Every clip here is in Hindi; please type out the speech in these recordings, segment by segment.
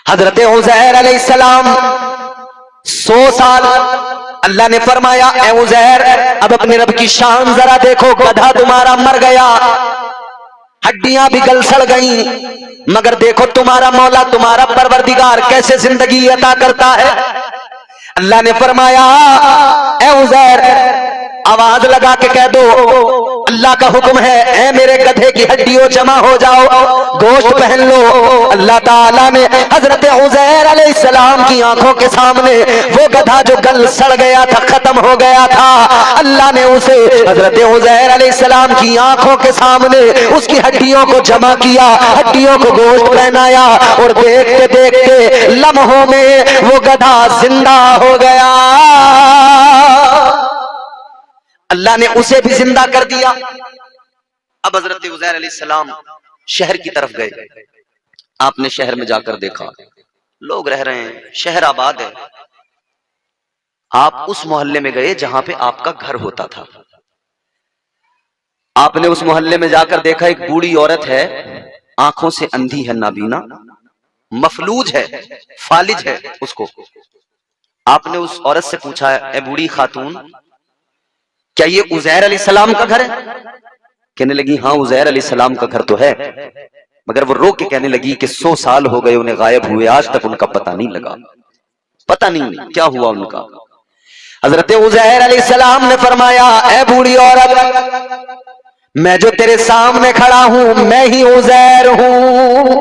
हजरत उज़ैर अलैहिस्सलाम 100 साल, अल्लाह ने फरमाया ए उज़ैर अब अपने रब की शान जरा देखो, गधा तुम्हारा मर गया, हड्डियां भी गल सड़ गई, मगर देखो तुम्हारा मौला तुम्हारा परवरदिगार कैसे जिंदगी अता करता है। अल्लाह ने फरमाया ए उज़ैर आवाज लगा के कह दो अल्लाह का हुक्म है, ए मेरे गधे की हड्डियों जमा हो जाओ, गोश्त पहन लो। अल्लाह ताला ने हजरत उज़ैर अलैहिस्सलाम की आंखों के सामने वो गधा जो गल सड़ गया था, खत्म हो गया था, अल्लाह ने उसे हजरत उज़ैर अलैहिस्सलाम की आंखों के सामने उसकी हड्डियों को जमा किया, हड्डियों को गोश्त पहनाया, और देखते देखते लम्हों में वो गधा जिंदा हो गया। अल्लाह ने उसे भी जिंदा कर दिया। अब हजरत उज़ैर अलैहिस्सलाम शहर की तरफ गए। आपने शहर में जाकर देखा लोग रह रहे हैं, शहर आबाद है। आप उस मोहल्ले में गए जहां पे आपका घर होता था। आपने उस मोहल्ले में जाकर देखा एक बूढ़ी औरत है, आंखों से अंधी है, नाबीना, मफलूज है, फालिज है। उसको आपने उस औरत से पूछा ए बूढ़ी खातून क्या ये उज़ैर अलैहिस्सलाम का घर है? कहने लगी हाँ उज़ैर अलैहिस्सलाम का घर तो है, मगर वो रो के कहने लगी कि 100 साल हो गए उन्हें गायब हुए, आज तक उनका पता नहीं लगा, पता नहीं क्या हुआ उनका। हजरत उज़ैर अलैहिस्सलाम ने फरमाया ए बूढ़ी औरत मैं जो तेरे सामने खड़ा हूं मैं ही उज़ैर हूं।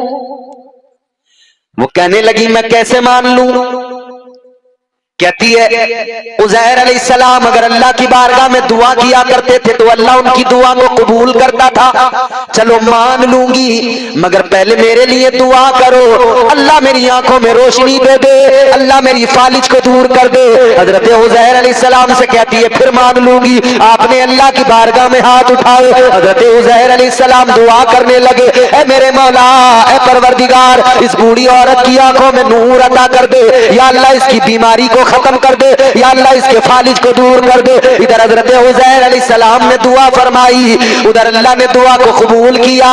वो कहने लगी मैं कैसे मान लूं? कहती है उज़ैर अलैहिस्सलाम अगर अल्लाह की बारगाह में दुआ किया करते थे तो अल्लाह उनकी दुआ को कबूल करता था। चलो मान लूंगी, मगर पहले मेरे लिए दुआ करो, अल्लाह मेरी आंखों में रोशनी दे दे, अल्लाह मेरी फालिज को दूर कर दे। हजरत उज़ैर अलैहिस्सलाम से कहती है फिर मान लूंगी। आपने अल्लाह की बारगाह में हाथ उठाए, हजरत उज़ैर अलैहिस्सलाम दुआ करने लगे ए मेरे मौला, ए परवरदिगार, इस बूढ़ी औरत की आंखों में नूर अता कर दे, या अल्लाह इसकी बीमारी को खत्म कर दे, या अल्लाह इसके फालिज को दूर कर दे। इधर हजरत उज़ैर अलैहिस्सलाम ने दुआ फरमाई, उधर अल्लाह ने दुआ को कबूल किया,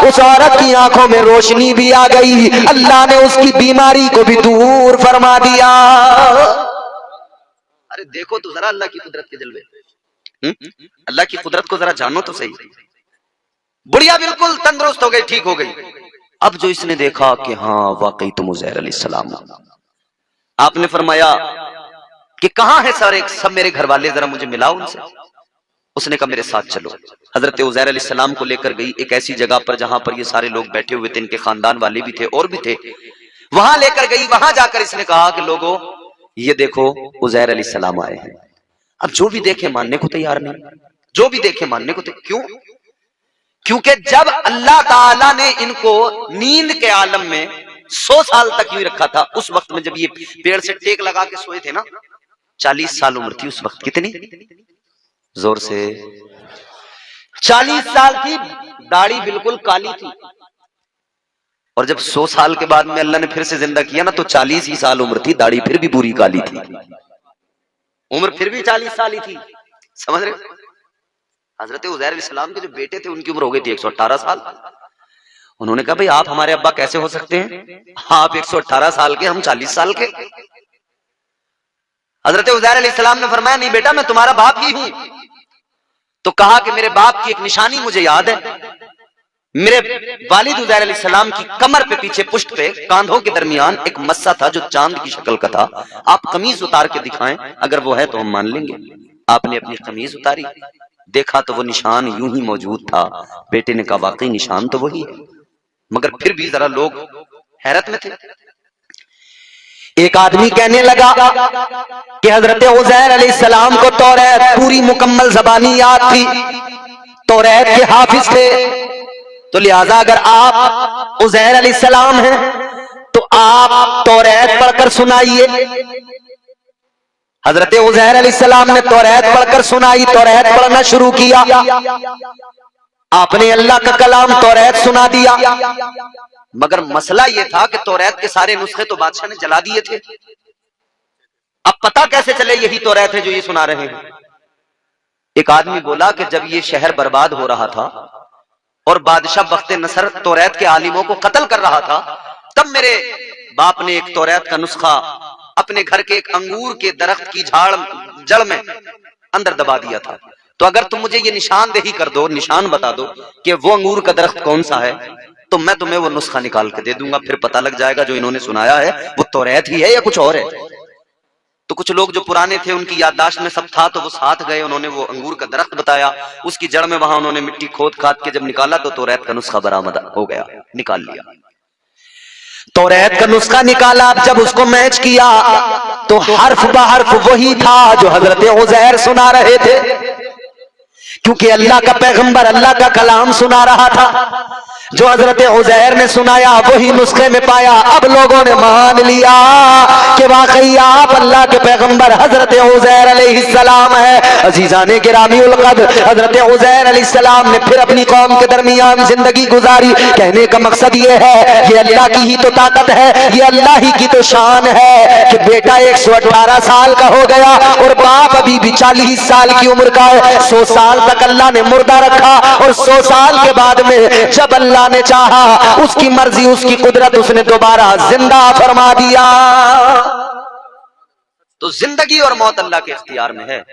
उस औरत की आंखों में रोशनी भी आ गई, अल्लाह ने उसकी बीमारी को भी दूर फरमा दिया। अरे देखो तो जरा अल्लाह की कुदरत के जलवे, अल्लाह की कुदरत को जरा जानो तो सही। बुढ़िया बिल्कुल तंदुरुस्त हो गई, ठीक हो गई। अब जो इसने देखा कि हाँ वाकई तुम उज़ैर अलैहिस्सलाम, आपने फरमाया कि कहां है सारे सब मेरे घर वाले, जरा मुझे मिलाओ उनसे। उसने कहा मेरे साथ चलो। हजरत उज़ैर अलैहिस्सलाम को लेकर गई एक ऐसी जगह पर जहां पर ये सारे लोग बैठे हुए थे, इनके खानदान वाले भी थे और भी थे, वहां लेकर गई। वहां जाकर इसने कहा कि लोगों ये देखो उज़ैर अलैहिस्सलाम आए हैं। अब जो भी देखे मानने को तैयार नहीं, जो भी देखे मानने को क्यों? क्योंकि जब अल्लाह ताला ने इनको नींद के आलम में 100 साल तक यूं रखा था, उस वक्त में जब ये पेड़ से टेक लगा के सोए थे ना, 40 साल उम्र थी उस वक्त। कितनी जोर से? 40 साल की, दाढ़ी बिल्कुल काली थी। और जब 100 साल के बाद में अल्लाह ने फिर से जिंदा किया ना, तो 40 ही साल उम्र थी, दाढ़ी फिर भी पूरी काली थी, उम्र फिर भी 40 साल ही थी। समझ रहे? हजरत उज़ैर अलैहिस्सलाम के जो बेटे थे उनकी उम्र हो गई थी 118 साल। उन्होंने कहा भाई आप हमारे अब्बा कैसे हो सकते हैं, आप 118 साल के, हम 40 साल के। हजरत उज़ैर अलैहिस्सलाम ने फरमाया नहीं बेटा मैं तुम्हारा बाप ही हूं। तो कहा कि मेरे बाप की एक निशानी मुझे याद है, मेरे वालिद उज़ैर अलैहिस्सलाम की कमर पे पीछे पुष्ट पे कांधों के दरमियान एक मस्सा था जो चांद की शक्ल का था, आप कमीज उतार के दिखाएं, अगर वो है तो हम मान लेंगे। आपने अपनी कमीज उतारी, देखा तो वो निशान यूं ही मौजूद था। बेटे ने कहा वाकई निशान तो वही है, मगर फिर भी जरा लोग हैरत में थे। एक आदमी कहने लगा कि हजरत उज़ैर अलैहिस्सलाम को तौरात पूरी मुकम्मल ज़बानी याद थी, तौरात के हाफिज थे, तो लिहाजा अगर आप उज़ैर अलैहिस्सलाम हैं तो आप तौरात पढ़कर सुनाइए। हजरत उज़ैर अलैहिस्सलाम ने तौरात पढ़कर सुनाई, तौरात पढ़ना शुरू किया। आपने अल्लाह का कलाम तौरात सुना दिया, मगर मसला यह था कि तौरात के सारे नुस्खे तो बादशाह ने जला दिए थे। अब पता कैसे चले यही तौरात है जो ये सुना रहे हैं? एक आदमी बोला कि जब ये शहर बर्बाद हो रहा था और बादशाह बख्त नसर तौरात के आलिमों को कत्ल कर रहा था, तब मेरे बाप ने एक तौरात का नुस्खा अपने घर के एक अंगूर के दरख्त की जड़ में अंदर दबा दिया था। तो अगर तुम मुझे ये निशानदेही कर दो, निशान बता दो कि वो अंगूर का दरख्त कौन सा है, तो मैं तुम्हें वो नुस्खा निकाल के दे दूंगा। फिर पता लग जाएगा जो इन्होंने सुनाया है वो तौरात ही है या कुछ और है। तो कुछ लोग जो पुराने थे उनकी याददाश्त में सब था, तो वो साथ गए, उन्होंने वो अंगूर का दरख्त बताया, उसकी जड़ में वहां उन्होंने मिट्टी खोद खाद के जब निकाला तो तौरात का नुस्खा बरामद हो गया, निकाल लिया। तौरात का नुस्खा निकाला, जब उसको मैच किया तो हर्फ बहर्फ वही था जो हजरत उज़ैर सुना रहे थे, क्योंकि अल्लाह का पैगंबर अल्लाह का कलाम सुना रहा था। जो हजरत उज़ैर ने सुनाया वही नुस्खे में पाया। अब लोगों ने मान लिया कि वाकई आप अल्लाह के पैगंबर हजरत उज़ैर अलैहिस्सलाम है। अजीजाने गिरामी उल क़द्र, हजरत उज़ैर अलैहिस्सलाम ने फिर अपनी कौम के दरमियान जिंदगी गुजारी। कहने का मकसद ये है, ये अल्लाह की ही तो ताकत है, ये अल्लाह ही की तो शान है कि बेटा 118 साल का हो गया और बाप अभी भी 40 साल की उम्र का है। 100 साल तक अल्लाह ने मुर्दा रखा और 100 साल के बाद में जब अल्लाह ने चाहा, उसकी मर्जी उसकी कुदरत, उसने दोबारा जिंदा फरमा दिया। तो जिंदगी और मौत अल्लाह के इख्तियार में है।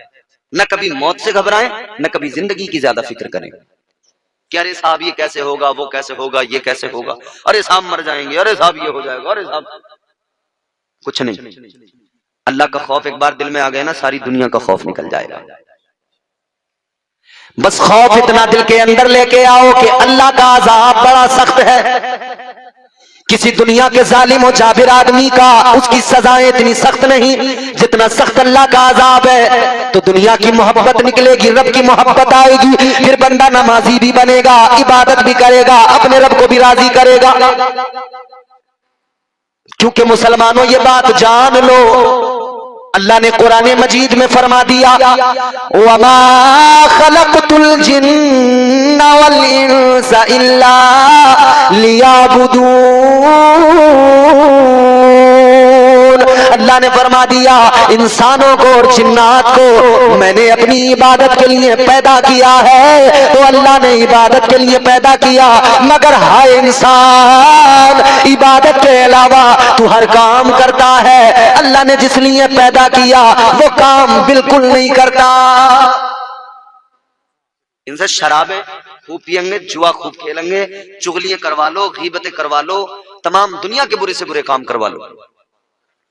न कभी मौत से घबराएं, न कभी जिंदगी की ज्यादा फिक्र करें कि अरे साहब ये कैसे होगा, वो कैसे होगा, ये कैसे होगा, अरे साहब मर जाएंगे, अरे साहब ये हो जाएगा, अरे साहब कुछ नहीं। अल्लाह का खौफ एक बार दिल में आ गया ना, सारी दुनिया का खौफ निकल जाएगा। बस खौफ इतना दिल के अंदर लेके आओ कि अल्लाह का अज़ाब बड़ा सख्त है। किसी दुनिया के जालिम और जाबिर आदमी का उसकी सजाएं इतनी सख्त नहीं जितना सख्त अल्लाह का अज़ाब है। तो दुनिया की मोहब्बत निकलेगी, रब की मोहब्बत आएगी, फिर बंदा नमाजी भी बनेगा, इबादत भी करेगा, अपने रब को भी राजी करेगा। क्योंकि मुसलमानों ये बात जान लो, अल्लाह ने कुरान मजीद में फरमा दिया, वमा खलक़तुल जिन्ना वल इंसा इल्ला लियाबुदून। अल्लाह ने फरमा दिया, इंसानों को और जिन्नात को मैंने अपनी इबादत के लिए पैदा किया है। तो अल्लाह ने इबादत के लिए पैदा किया, मगर हाय इंसान, इबादत के अलावा तू हर काम करता है। अल्लाह ने जिस लिए पैदा किया वो काम बिल्कुल नहीं करता। इनसे शराबें खूब पियेंगे, जुआ खूब खेलेंगे, चुगलियां करवा लो, गीबतें करवा लो, तमाम दुनिया के बुरे से बुरे काम करवा लो,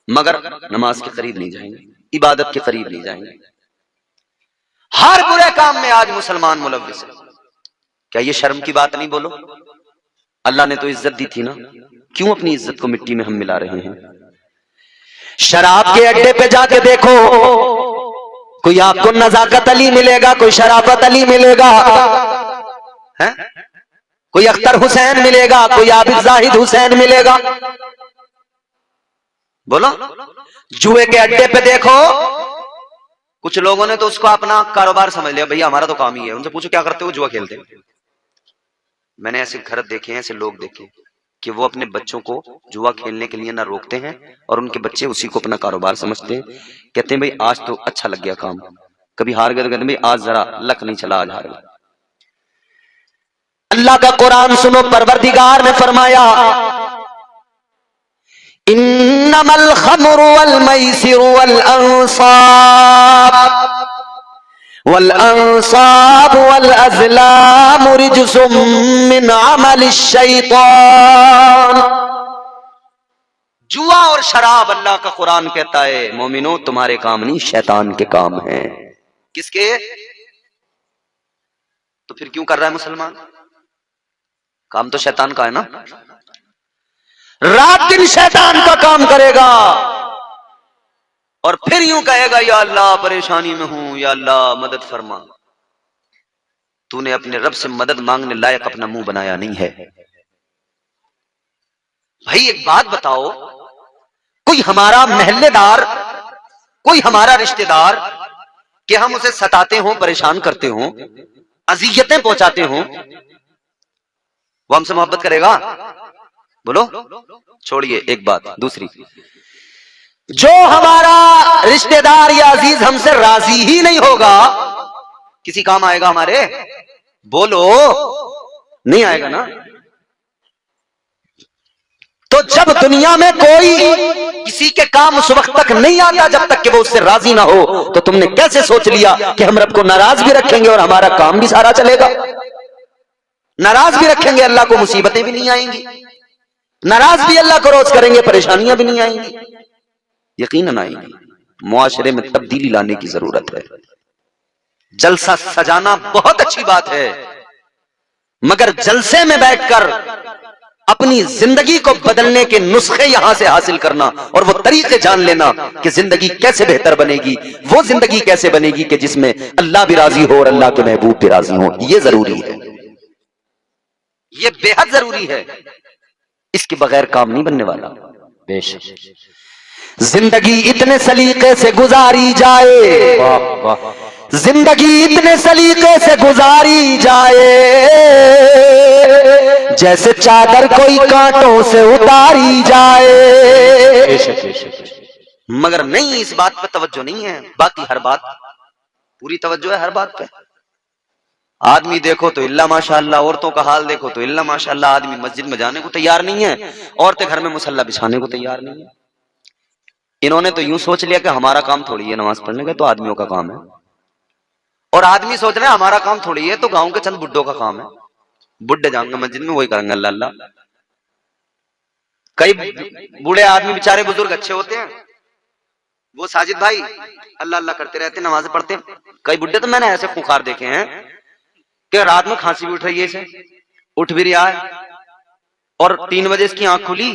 मगर नमाज के करीब नहीं जाएंगे, इबादत के करीब नहीं जाएंगे। हर बुरे काम में आज मुसलमान मुलव्विस है। क्या ये शर्म की बात नहीं? बोलो, अल्लाह ने तो इज्जत दी थी ना, क्यों अपनी इज्जत को मिट्टी में हम मिला रहे हैं? शराब के अड्डे पे जाके देखो, कोई आपको नजाकत अली मिलेगा, कोई शराफत अली मिलेगा, है? कोई अख्तर हुसैन मिलेगा, कोई आबिद जाहिद हुसैन मिलेगा? बोलो। जुए के अड्डे पे देखो, कुछ लोगों ने तो उसको अपना कारोबार समझ लिया, भैया हमारा तो काम ही है। उनसे पूछो क्या करते हो? जुआ खेलते हैं। मैंने ऐसे घर देखे हैं, ऐसे लोग देखे कि वो अपने बच्चों को जुआ खेलने के लिए ना रोकते हैं और उनके बच्चे उसी को अपना कारोबार समझते हैं। कहते हैं भाई आज तो अच्छा लग गया काम, कभी हार गए तो कहते हैं भाई आज जरा लक नहीं चला, आज हार गए। अल्लाह का कुरान सुनो, परवरदिगार ने फरमाया, इन्नमल खम्रु वल मैसिरु वल अंसाब वल अंसाब वल अज़लाम रिज्सुम मिन अमलिश शैतान। जुआ और शराब, अल्लाह का कुरान कहता है, मोमिनो तुम्हारे काम नहीं, शैतान के काम हैं। किसके? तो फिर क्यों कर रहा है मुसलमान? काम तो शैतान का है ना। रात दिन शैतान का काम करेगा और फिर यूं कहेगा, या अल्लाह परेशानी में हूं, या अल्लाह मदद फरमा। तूने अपने रब से मदद मांगने लायक अपना मुंह बनाया नहीं है। भाई एक बात बताओ, कोई हमारा महल्लेदार, कोई हमारा रिश्तेदार, कि हम उसे सताते हों, परेशान करते हों, अजियतें पहुंचाते हों, वो हमसे मोहब्बत करेगा? बोलो। छोड़िए एक बात, दूसरी, जो हमारा रिश्तेदार या अजीज हमसे राजी ही नहीं होगा, किसी काम आएगा हमारे? बोलो, नहीं आएगा ना। तो जब दुनिया में कोई किसी के काम उस वक्त तक नहीं आता जब तक कि वो उससे राजी ना हो, तो तुमने कैसे सोच लिया कि हम रब को नाराज भी रखेंगे और हमारा काम भी सारा चलेगा? नाराज भी रखेंगे, अल्लाह को मुसीबतें भी नहीं आएंगी। नाराज भी अल्लाह को रोज करेंगे, परेशानियां भी नहीं आएंगी, यकीनन आएंगी। मुआशरे में तब्दीली लाने की जरूरत है। जलसा सजाना बहुत अच्छी बात है, मगर जलसे में बैठकर अपनी जिंदगी को बदलने के नुस्खे यहां से हासिल करना और वो तरीके जान लेना कि जिंदगी कैसे बेहतर बनेगी, वो जिंदगी कैसे बनेगी कि जिसमें अल्लाह भी राजी हो और अल्लाह के महबूब भी राजी हो, ये जरूरी है, ये बेहद जरूरी है। इसके बगैर काम नहीं बनने वाला। बेशक जिंदगी इतने सलीके से गुजारी जाए, जिंदगी इतने सलीके से गुजारी जाए जैसे चादर कोई कांटों से उतारी जाए। मगर नहीं, इस बात पर तवज्जो नहीं है। बाकी हर बात पूरी तवज्जो है, हर बात पे। आदमी देखो तो इल्ला माशाअल्लाह, औरतों का हाल देखो तो इल्ला माशाअल्लाह। आदमी मस्जिद में जाने को तैयार नहीं है, औरतें घर में मुसल्ला बिछाने को तैयार नहीं है। इन्होंने तो यूं सोच लिया कि हमारा काम थोड़ी है नमाज पढ़ने का, तो आदमियों का काम है। और आदमी सोच रहे हैं हमारा काम थोड़ी है, तो गांव के चंद बुड्ढों का काम है। बुड्ढे जाएंगे मस्जिद में, वही करेंगे अल्लाह अल्लाह। कई बूढ़े आदमी बेचारे बुजुर्ग अच्छे होते हैं, वो साजिद भाई अल्लाह अल्लाह करते रहते, नमाज पढ़ते। कई बुड्ढे तो मैंने ऐसे खुखार देखे हैं कि रात में खांसी भी उठ रही है, इसे उठ भी रहा है, और 3 बजे इसकी आंख खुली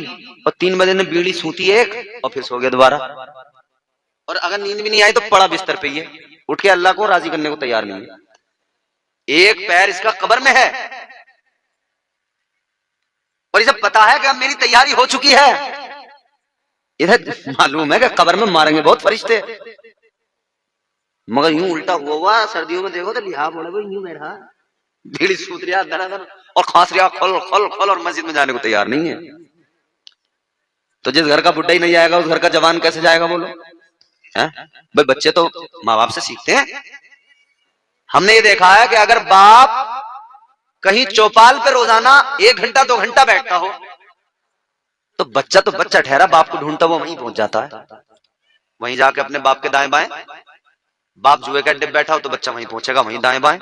और 3 बजे ने बीड़ी सूती एक और फिर सो गया दोबारा। और अगर नींद भी नहीं आई तो पड़ा बिस्तर पे, ये उठ के अल्लाह को राजी करने को तैयार नहीं है। एक पैर इसका कब्र में है और इसे पता है कि अब मेरी तैयारी हो चुकी है। इधर मालूम है कि कब्र में मारेंगे बहुत फरिश्ते, मगर यूं उल्टा हुआ। सर्दियों में देखो तो लिहाज यूं बैठा, बीड़ी सूत रहा दर और खांस रहा खोल खोल खोल, और मस्जिद में जाने को तैयार नहीं है। तो जिस घर का बुड्ढा ही नहीं आएगा उस घर का जवान कैसे जाएगा बोलो? भाई बच्चे तो माँ बाप से सीखते हैं। हमने ये देखा है कि अगर बाप कहीं चौपाल पे रोजाना 1 घंटा 2 घंटा बैठता हो तो बच्चा ठहरा, बाप को ढूंढता वो वहीं पहुंच जाता है। वहीं जाके अपने बाप के दाएं बाएं, बाप जुए के अड्डे पे बैठा हो तो बच्चा वहीं पहुंचेगा, वहीं दाएं बाएं।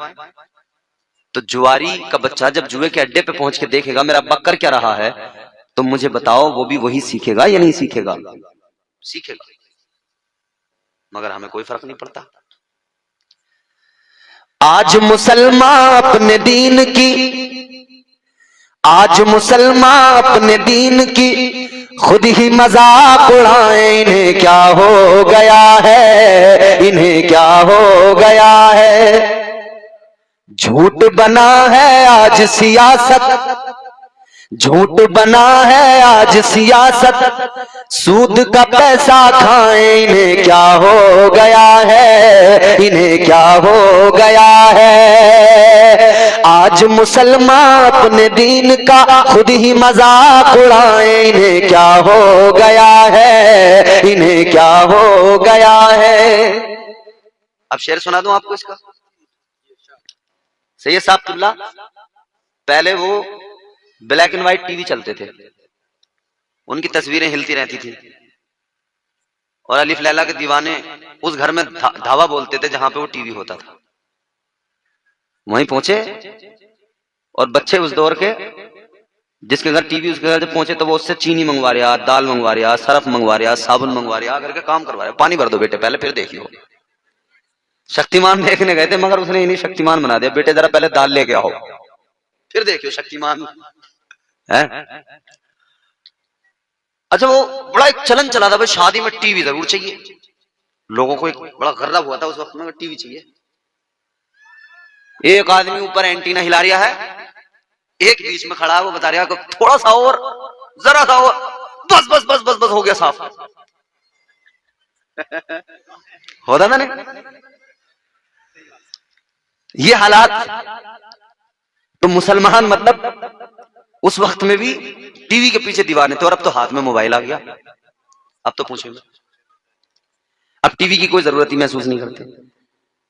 तो जुआरी का बच्चा जब जुए के अड्डे पे पहुंच के देखेगा मेरा अब्बा कर क्या रहा है, तो मुझे बताओ वो भी वही सीखेगा या नहीं सीखेगा? सीखेगा। मगर हमें कोई फर्क नहीं पड़ता। आज मुसलमान अपने दीन की, आज मुसलमान अपने दीन की खुद ही मजाक उड़ाए। इन्हें क्या हो गया है, इन्हें क्या हो गया है। झूठ बना है आज सियासत, झूठ बना है आज सियासत, सूद का पैसा खाएं। इन्हें क्या हो गया है, इन्हें क्या हो गया है। आज मुसलमान अपने दीन का खुद ही मजाक उड़ाएं। इन्हें क्या हो गया है, इन्हें क्या हो गया है। अब शेर सुना दूं आपको इसका। सैयद साहब पहले वो ब्लैक एंड व्हाइट टीवी चलते थे, उनकी तस्वीरें हिलती रहती थी, और अलिफ लैला के दीवाने उस घर में धावा बोलते थे जहां पे वो टीवी होता था। वहीं पहुंचे और बच्चे उस दौर के जिसके घर टीवी उसके घर जब पहुंचे तो वो उससे चीनी मंगवा रहा, दाल मंगवा रहा, सरफ मंगवा रहा, साबुन मंगवा रहा, करके काम करवा रहा। पानी भर दो बेटे पहले, फिर देख लो। शक्तिमान देखने गए थे मगर उसने इन्हीं शक्तिमान बना दिया। बेटे जरा पहले दाल लेके आओ फिर देखियो शक्तिमान है। अच्छा वो बड़ा एक चलन चला था भाई, शादी में टीवी जरूर चाहिए। लोगों को एक बड़ा गर्व हुआ था उस वक्त में, टीवी चाहिए। एक आदमी ऊपर एंटीना हिला रहा है, एक बीच में खड़ा है, वो बता रहा है थोड़ा सा और, जरा सा और, बस बस बस बस बस हो गया साफ। होता ना नहीं ये हालात। तो मुसलमान मतलब उस वक्त में भी टीवी के पीछे दीवाने थे, और अब तो हाथ में मोबाइल आ गया। अब तो पूछो, अब टीवी की कोई जरूरत ही महसूस नहीं करते।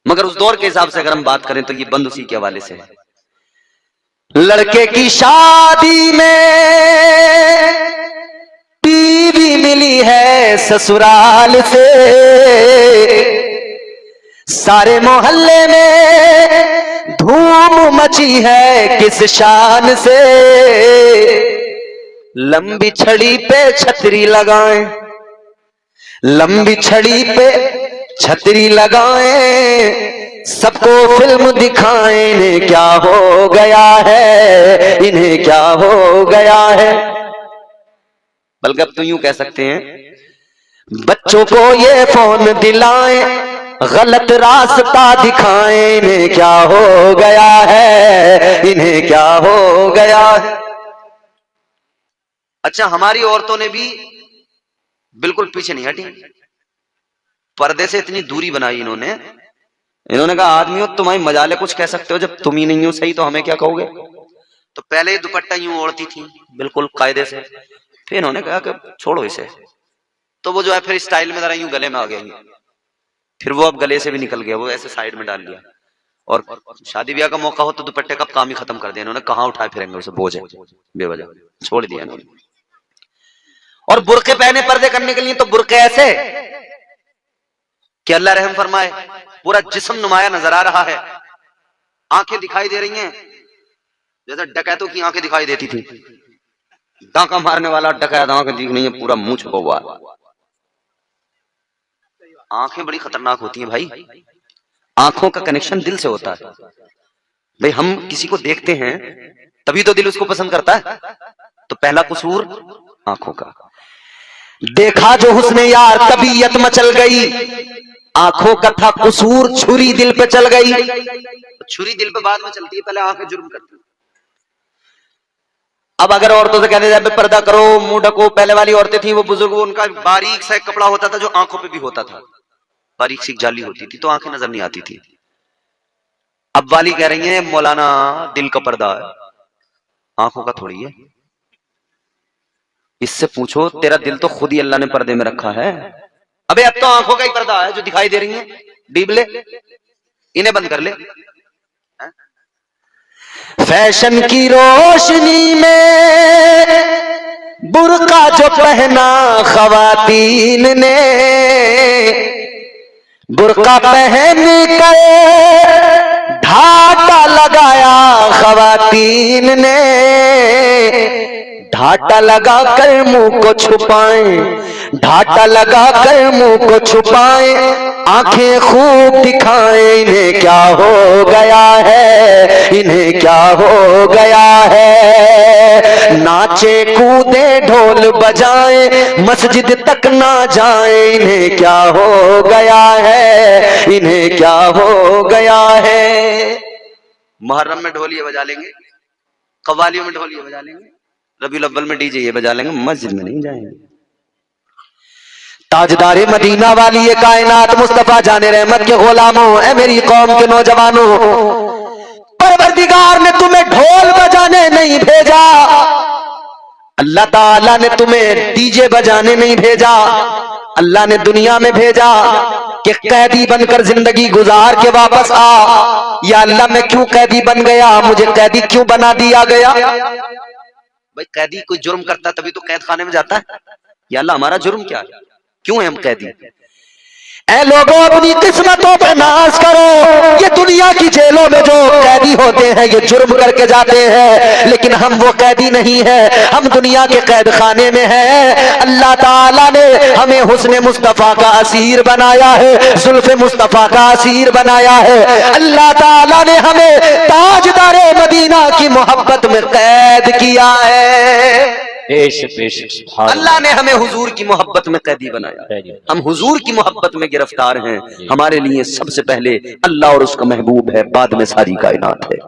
मगर उस दौर के हिसाब से अगर हम बात करें तो ये बंद उसी के हवाले से है। लड़के की शादी में बीवी मिली है ससुराल से, सारे मोहल्ले में धूम मची है किस शान से। लंबी छड़ी पे छतरी लगाएं, लंबी छड़ी पे छतरी लगाएं, सबको फिल्म दिखाएं, इन्हें क्या हो गया है, इन्हें क्या हो गया है। बल्कि अब तो यूं कह सकते हैं, बच्चों को ये फोन दिलाएं, गलत रास्ता दिखाएं, इन्हें क्या हो गया है, इन्हें क्या हो गया है। अच्छा, हमारी औरतों ने भी बिल्कुल पीछे नहीं हटी, पर्दे से इतनी दूरी बनाई इन्होंने। इन्होंने कहा आदमियों तुम्हारी मजाले कुछ कह सकते हो, जब तुम ही नहीं हो सही तो हमें क्या कहोगे। तो पहले ही दुपट्टा यूं ओढ़ती थी बिल्कुल कायदे से, फिर इन्होंने कहा कि छोड़ो इसे, तो वो जो है फिर स्टाइल में जरा यूं गले में आ गई, फिर वो अब गले से भी निकल गया, वो ऐसे साइड में डाल लिया। और शादी ब्याह का मौका हो तो दुपट्टे का काम ही खत्म कर दिया इन्होंने, कहां उठाए फिरेंगे उसे, बोझ है बेवजह छोड़ दिया इन्होंने। और बुरके पहने पर्दे करने के लिए तो बुरके ऐसे कि अल्लाह रहम फरमाए, पूरा जिस्म नुमाया नजर आ रहा है, आंखें दिखाई दे रही हैं जैसे डकैतों की आंखें दिखाई देती थी। डांका मारने वाला डकैत आंखें दिख नहीं है, पूरा मुंह छुपा हुआ। आंखें बड़ी खतरनाक होती हैं भाई, आंखों का कनेक्शन दिल से होता है। भाई हम किसी को देखते हैं तभी तो दिल उसको पसंद करता है, तो पहला कसूर आंखों का। देखा जो हुस्ने यार तबीयत मचल गई, आंखों का था कसूर, छुरी दिल पे चल गई। छुरी दिल पे बाद में चलती है, पहले आंखें जुर्म करती है। अब अगर औरतों से कहने जाए पर्दा करो, मुंह ढको, पहले वाली औरतें थी वो बुजुर्ग, उनका बारीक सा एक कपड़ा होता था जो आंखों पे भी होता था, बारीक सी जाली होती थी तो आंखें नजर नहीं आती थी। अब वाली कह रही है मौलाना दिल का पर्दा है, आंखों का थोड़ी है। इससे पूछो तेरा दिल तो खुद ही अल्लाह ने पर्दे में रखा है। अबे अब तो आंखों का ही पर्दा है जो दिखाई दे रही है, डीब ले, इन्हें बंद कर ले। फैशन की रोशनी में बुर्का जो पहना खवातीन ने, बुर्का पहन कर ढाटा लगाया खवातीन ने, ढाटा लगा कर मुंह को छुपाएं, ढाटा लगा कर मुंह को छुपाएं, आंखें खूब दिखाएं, इन्हें क्या हो गया है, इन्हें क्या हो गया है। नाचे कूदे ढोल बजाएं, मस्जिद तक ना जाएं, इन्हें क्या हो गया है, इन्हें क्या हो गया है। मुहर्रम में ढोलिया बजा लेंगे, कव्वालियों में ढोलिया बजा लेंगे, रबीउल अव्वल में डीजे ये बजा लेंगे, मस्जिद में नहीं जाएंगे। ताजदारे मदीना वाली ये कायनात मुस्तफा जाने रहमत के गुलामों, ऐ मेरी कौम के नौजवानों, परवरदिगार ने तुम्हें ढोल बजाने नहीं भेजा, अल्लाह ताला ने तुम्हें डीजे बजाने नहीं भेजा, अल्लाह ने दुनिया में भेजा कि कैदी बनकर जिंदगी गुजार के वापस आ। या अल्लाह मैं क्यों कैदी बन गया, मुझे कैदी क्यों बना दिया गया। भाई कैदी कोई जुर्म करता तभी तो कैद खाने में जाता है, या अल्लाह हमारा जुर्म क्या है, क्यों है हम कैदी। ऐ लोगों अपनी किस्मतों पे नाज करो, ये दुनिया की जेलों में जो कैदी होते हैं ये जुर्म करके जाते हैं, लेकिन हम वो कैदी नहीं है, हम दुनिया के कैद खाने में हैं। अल्लाह ताला ने हमें हुस्ने मुस्तफा का असीर बनाया है, जुल्फे मुस्तफा का असीर बनाया है। अल्लाह ताला ने हमें ताजदारे मदीना की मोहब्बत में कैद किया है। अल्लाह ने हमें हुजूर की मोहब्बत में कैदी बनाया, हम हुजूर की मोहब्बत में गिरफ्तार हैं। हमारे लिए सबसे पहले अल्लाह और उसका महबूब है, बाद में सारी कायनात है।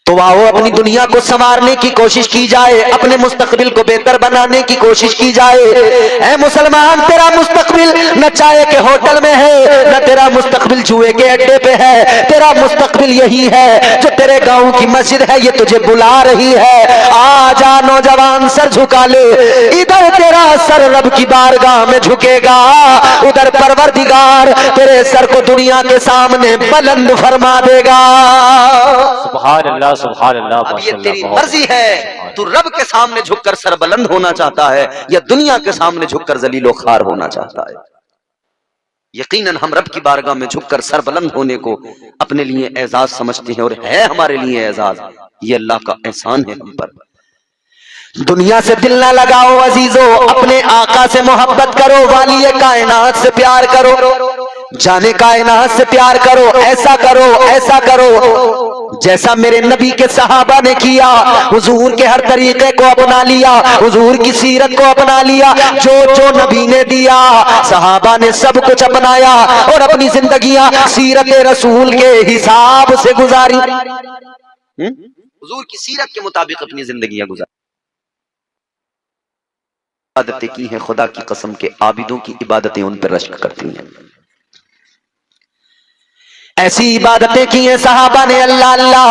तो आओ अपनी दुनिया को संवारने की कोशिश की जाए, अपने मुस्तकबिल को बेहतर बनाने की कोशिश की जाए। ऐ मुसलमान तेरा मुस्तकबिल न चाय के होटल में है, न तेरा मुस्तकबिल जुए के अड्डे पे है, तेरा मुस्तकबिल यही है जो तेरे गांव की मस्जिद है, ये तुझे बुला रही है। आ जा नौजवान सर झुका ले, इधर तेरा सर रब की बारगाह में झुकेगा, उधर परवरदिगार तेरे सर को दुनिया के सामने बुलंद फरमा देगा। सुभान अल्लाह अल्लाह, सुभान अल्लाह। अब ये तेरी मर्जी है, तू रब के सामने झुककर सरबुलंद होना चाहता है या दुनिया के सामने झुककर जलीलो खार होना चाहता है। यकीनन हम रब की बारगाह में झुककर सरबुलंद होने को अपने लिए एजाज समझते हैं, और है हमारे लिए एजाज। ये अल्लाह का एहसान है हम पर। दुनिया से दिल ना लगाओ अजीजो, अपने आका से मोहब्बत करो, वाली कायनात से प्यार करो, जाने कायनात से प्यार करो। ऐसा करो, ऐसा करो जैसा मेरे नबी के सहाबा ने किया। हुजूर के हर तरीके को अपना लिया, हुजूर की सीरत को अपना लिया। जो जो नबी ने दिया सहाबा ने सब कुछ अपनाया और अपनी जिंदगियां सीरत रसूल के हिसाब से गुजारी। हुजूर की सीरत के मुताबिक अपनी जिंदगियां गुजारी। इबादतें की हैं, खुदा की कसम के आबिदों की इबादतें उन पर रश्क करती हैं। ऐसी इबादतें की हैं सहाबा ने, अल्लाह अल्लाह।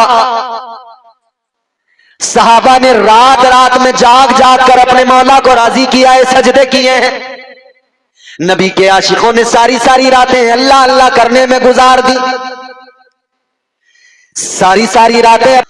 सहाबा ने रात रात में जाग जाग कर अपने मौला को राजी किया है, सजदे किए हैं। नबी के आशिकों ने सारी सारी रातें अल्लाह अल्लाह करने में गुजार दी, सारी सारी रातें।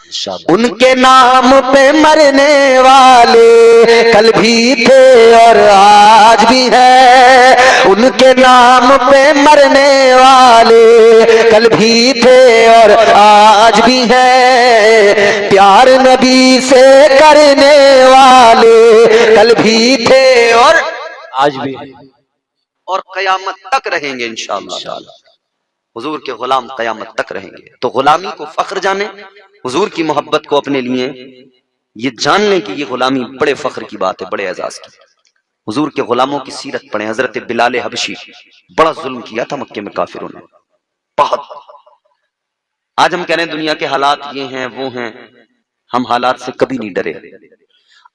उनके नाम पे मरने वाले कल भी थे और आज भी है, उनके नाम पे मरने वाले कल भी थे और आज भी है, प्यार नबी से करने वाले कल भी थे और आज भी है, और कयामत तक रहेंगे इंशाअल्लाह। हुजूर के गुलाम कयामत तक रहेंगे। तो गुलामी को फख्र जाने, हुजूर की मोहब्बत को अपने लिए ये जान लें कि ये गुलामी बड़े फख्र की बात है, बड़े एजाज की। हुजूर के गुलामों की सीरत पढ़ें। हजरत बिलाल हबशी, बड़ा जुल्म किया था मक्के में काफिरों ने, बहुत। आज हम कह रहे हैं दुनिया के हालात ये हैं वो हैं, हम हालात से कभी नहीं डरे।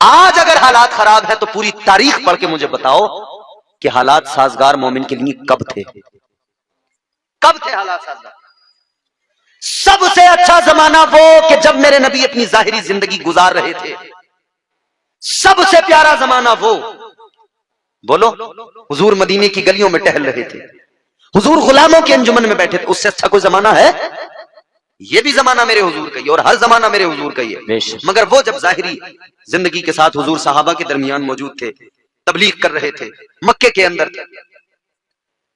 आज अगर हालात खराब है तो पूरी तारीख पढ़ के मुझे बताओ कि हालात साजगार मोमिन के लिए कब थे, कब थे हालात साजगार। सबसे अच्छा जमाना वो कि जब मेरे नबी अपनी जाहिरी जिंदगी गुजार रहे थे। सबसे प्यारा जमाना वो, बोलो, हुजूर मदीने की गलियों में टहल रहे थे, हुजूर गुलामों के अंजुमन में बैठे थे। उससे अच्छा कोई जमाना है? ये भी जमाना मेरे हुजूर का ही और हर जमाना मेरे हुजूर का ही है। मगर वो जब जाहिरी जिंदगी के साथ हुजूर सहाबा के दरमियान मौजूद थे, तबलीग कर रहे थे, मक्के के अंदर थे,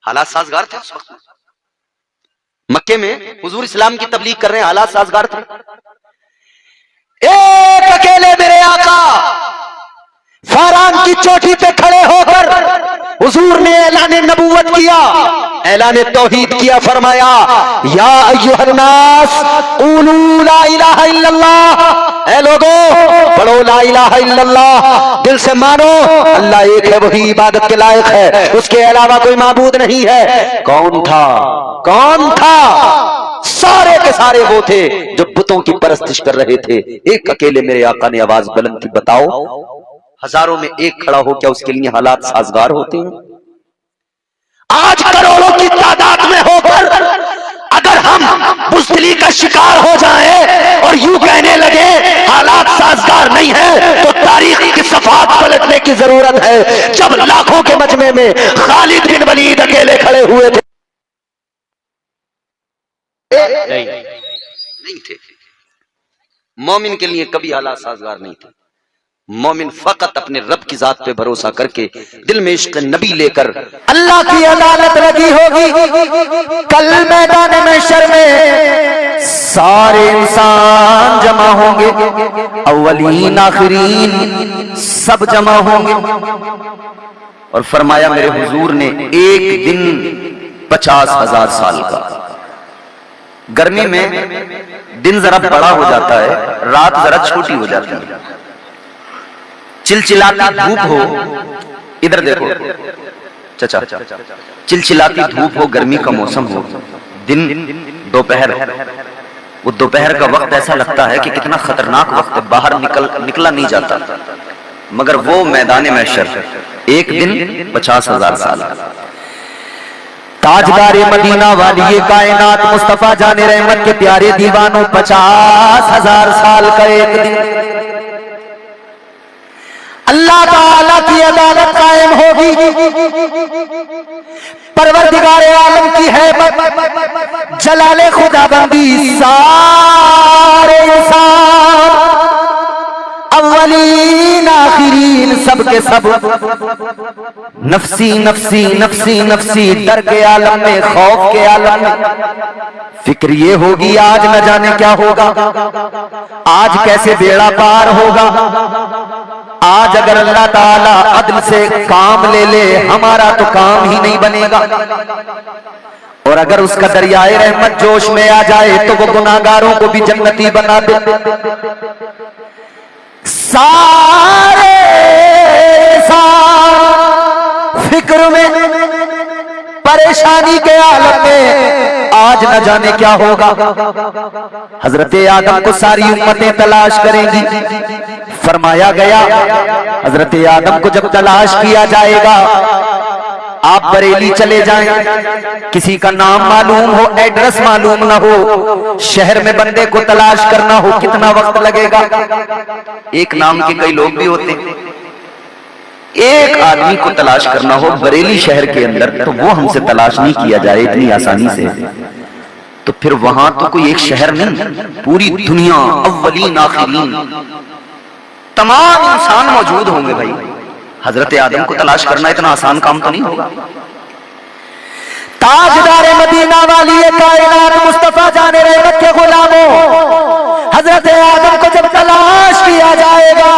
हालात साजगार थे उस वक्त। मक्के में हुजूर इस्लाम की तबलीग कर रहे हैं, हालात साजगार थे। एक अकेले मेरे आका फारान की चोटी पे खड़े होकर हुजूर ने ऐलान नबूवत किया, ऐलान तौहीद किया। फरमाया, या अय्युहन्नास क़ूलू ला इलाहा इल्लल्लाह, ऐ लोगों पढ़ो ला इलाहा इल्लल्लाह, दिल से मानो अल्लाह एक है, वही इबादत के लायक है, उसके अलावा कोई माबूद नहीं है। कौन था? कौन था? सारे के सारे वो थे जो बुतों की परस्तिश कर रहे थे। एक अकेले मेरे आका ने आवाज बुलंद की, बताओ हजारों में एक खड़ा हो, क्या उसके लिए हालात साजगार होते हैं? आज करोड़ों की तादाद में होकर अगर हम बुज़दिली का शिकार हो जाएं और यूं कहने लगे हालात साजगार नहीं है, तो तारीख की सफात पलटने की जरूरत है। जब लाखों के मजमे में खालिद बिन वलीद अकेले खड़े हुए थे, नहीं थे। मोमिन के लिए कभी हालात साजगार नहीं थे। मोमिन फकत अपने रब की जात पे भरोसा करके दिल में इश्क नबी लेकर अल्लाह की अदालत लगी होगी। कल मैदान महशर में सारे इंसान जमा होंगे, अव्वलीन आखिरीन सब जमा होंगे। और फरमाया मेरे हुजूर ने एक दिन 50,000 साल का। गर्मी में दिन जरा बड़ा हो जाता है, रात जरा छोटी हो जाती है। चिलचिलाती धूप हो, इधर देखो चाचा, चिलचिलाती धूप हो, गर्मी का मौसम हो, दिन दोपहर, वो दोपहर का वक्त ऐसा लगता है कि कितना खतरनाक वक्त है, बाहर निकला नहीं जाता। मगर वो मैदान महशर एक दिन 50,000 साल। ताजदारे मदीना वाली कायनात मुस्तफा जाने रहमत के प्यारे दीवानों, 50,000 साल का एक दिन अल्लाह ताला की अदालत कायम होगी। परवरदिगारे आलम की हैबत, जलाले खुदाबंदी, सारे इंसान नाज़रीन सब के सब नफसी नफसी नफसी नफसी डर के आलम में, खौफ के आलम में फिक्र ये होगी आज न जाने क्या होगा, आज कैसे बेड़ा पार होगा। आज अगर अल्लाह ताला अदल से काम ले ले हमारा तो काम ही नहीं बनेगा, और अगर उसका दरियाए रहमत जोश में आ जाए तो वो गुनाहगारों को भी जन्नती बना दे। सारे फिक्र में, परेशानी के आलम में, आज न जाने क्या होगा। हजरत आदम को सारी उम्मतें तलाश करेंगी। फरमाया गया हजरत आदम को जब तलाश किया जाएगा, आप बरेली चले जाएं, किसी का नाम मालूम हो, एड्रेस मालूम ना हो, शहर में बंदे को तलाश करना हो, कितना वक्त लगेगा। एक नाम के कई लोग भी होते, एक आदमी को तलाश करना हो बरेली शहर के अंदर, तो वो हमसे तलाश नहीं किया जाए इतनी आसानी से, तो फिर वहां तो कोई एक शहर नहीं, पूरी दुनिया अव्वलीन आखिरीन तमाम इंसान मौजूद होंगे। भाई हजरत आदम को तलाश करना इतना आसान काम तो नहीं होगा। ताजदार मदीना वाली कायनात मुस्तफा जाने रहमत के गुलामों, हजरत आदम को जब तलाश किया जाएगा,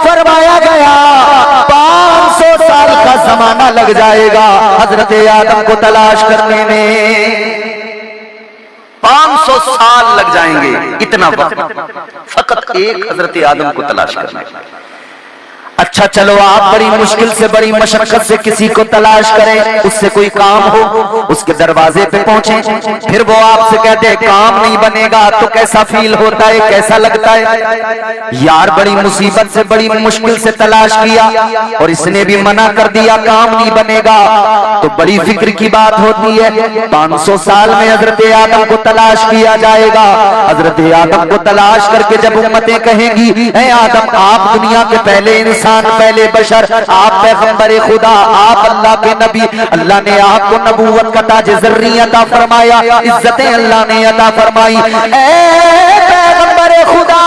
फरमाया गया 500 साल का जमाना लग जाएगा हजरत आदम को तलाश करने में। 500 साल लग जाएंगे, इतना वक्त फकत एक हजरत आदम को तलाश करना। अच्छा चलो, आप बड़ी मुश्किल से बड़ी मशक्कत से किसी को तलाश करें, उससे कोई काम हो, उसके दरवाजे पे पहुंचे, फिर वो आपसे कहते हैं काम नहीं बनेगा, तो कैसा फील होता है, कैसा लगता है। यार बड़ी मुसीबत से बड़ी मुश्किल से तलाश किया और इसने भी मना कर दिया काम नहीं बनेगा, तो बड़ी फिक्र की बात होती है। 500 साल में हजरत आदम को तलाश किया जाएगा। हजरत आदम को तलाश करके जब उम्मतें कहेंगी, ऐ आदम आप दुनिया के पहले इंसान, पहले बशर, आप पैगंबर खुदा, आप अल्लाह के नबी, अल्लाह ने आपको नबूवत का ताज ज़र्री अता फरमाया, इज्जतें अल्लाह ने अता फरमाई। ऐ पैगंबर खुदा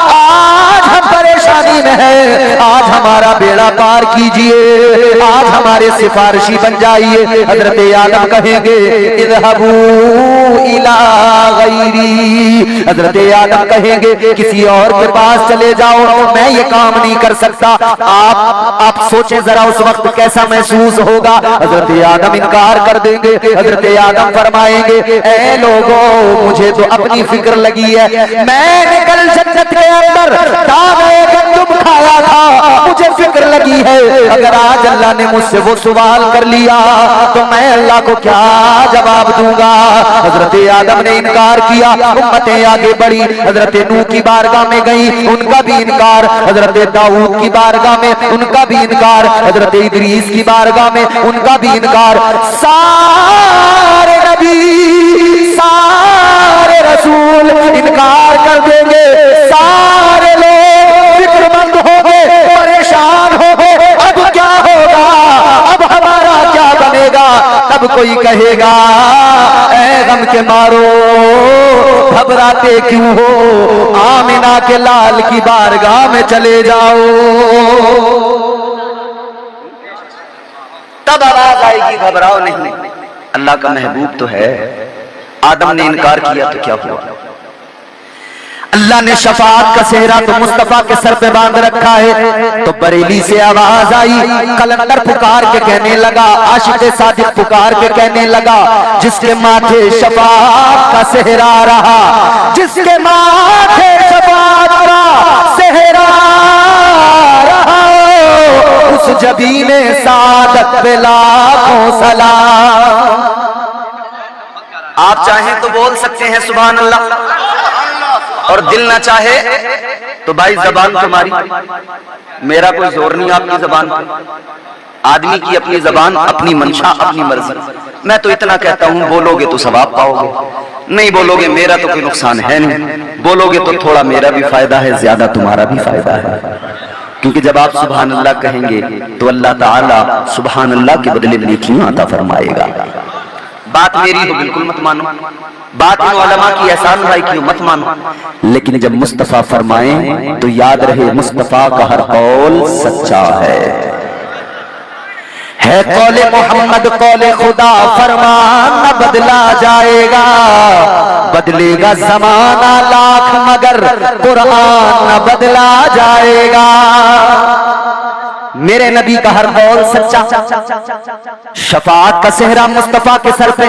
आज हम परेशानी में है, आज हमारा बेड़ा पार कीजिए, आज हमारे सिफारिशी बन जाइए। हजरत आदम कहेंगे इज़हबू इला गैरी, हजरत आदम कहेंगे किसी और के पास चले जाओ, मैं ये काम नहीं कर सकता। आप सोचें जरा उस वक्त कैसा महसूस होगा। हजरत आदम इनकार कर देंगे। हजरत आदम फरमाएंगे ऐ लोगों, मुझे तो अपनी फिक्र लगी है, मैंने कल जन्नत के अंदर दाने गंदम खाया था, मुझे फिक्र लगी है, अगर आज अल्लाह ने मुझसे वो सवाल कर लिया तो मैं अल्लाह को क्या जवाब दूंगा। हजरत आदम ने इनकार किया, उम्मतें आगे बढ़ी, हजरत नूह की बारगाह में गई, उनका भी इनकार, हजरत दाऊद की बारगाह में उनका भी इनकार, हजरत इदरीस की बारगाह में उनका भी इनकार। सारे नबी सारे रसूल इनकार कर देंगे, सारे लोग फिक्रमंद हो गए, परेशान हो गए, अब क्या होगा, अब हमारा क्या बनेगा। तब कोई कहेगा ऐ गम के मारो घबराते क्यों हो, आमिना के लाल की बारगाह में चले जाओ। तब आवाज आएगी घबराओ नहीं, अल्लाह का महबूब तो है। आदम ने इनकार किया तो क्या हुआ, अल्लाह ने शफाअत का सेहरा तो मुस्तफा के सर पे बांध रखा है। तो बरेली से आवाज आई, कलंदर पुकार के कहने लगा, आशिक सादिक पुकार के कहने लगा, जिसके माथे शफाअत का सेहरा रहा, जिसके माथे शफाअत का सेहरा रहा, उस जबीने सादत पे लाखों सलाम। आप चाहें तो बोल सकते हैं सुभान अल्लाह, और दिल ना चाहे तो भाई जबान तुम्हारी, मेरा कोई जोर नहीं आपकी जबान पर। आदमी की अपनी जबान, अपनी मंशा, अपनी मर्जी। मैं तो इतना कहता हूं, बोलोगे तो सवाब पाओगे, नहीं बोलोगे मेरा तो कोई नुकसान है नहीं, बोलोगे तो थोड़ा मेरा भी फायदा है, ज्यादा तुम्हारा भी फायदा है। क्योंकि जब आप सुभान अल्लाह कहेंगे तो अल्लाह ताला सुभान अल्लाह के बदले नेकियां अता फरमाएगा। बात मेरी हो बिल्कुल मत मानो, बात इन उलमा की एहसान भाई की हो मत मानो, लेकिन जब मुस्तफा फरमाएं तो याद रहे मुस्तफा का हर कौल सच्चा है कौले मोहम्मद कौले खुदा, फरमान न बदला जाएगा, बदलेगा जमाना लाख मगर कुरान न बदला जाएगा। मेरे नबी का हर कौल सच्चा, शफाअत का सेहरा मुस्तफा के सर पे,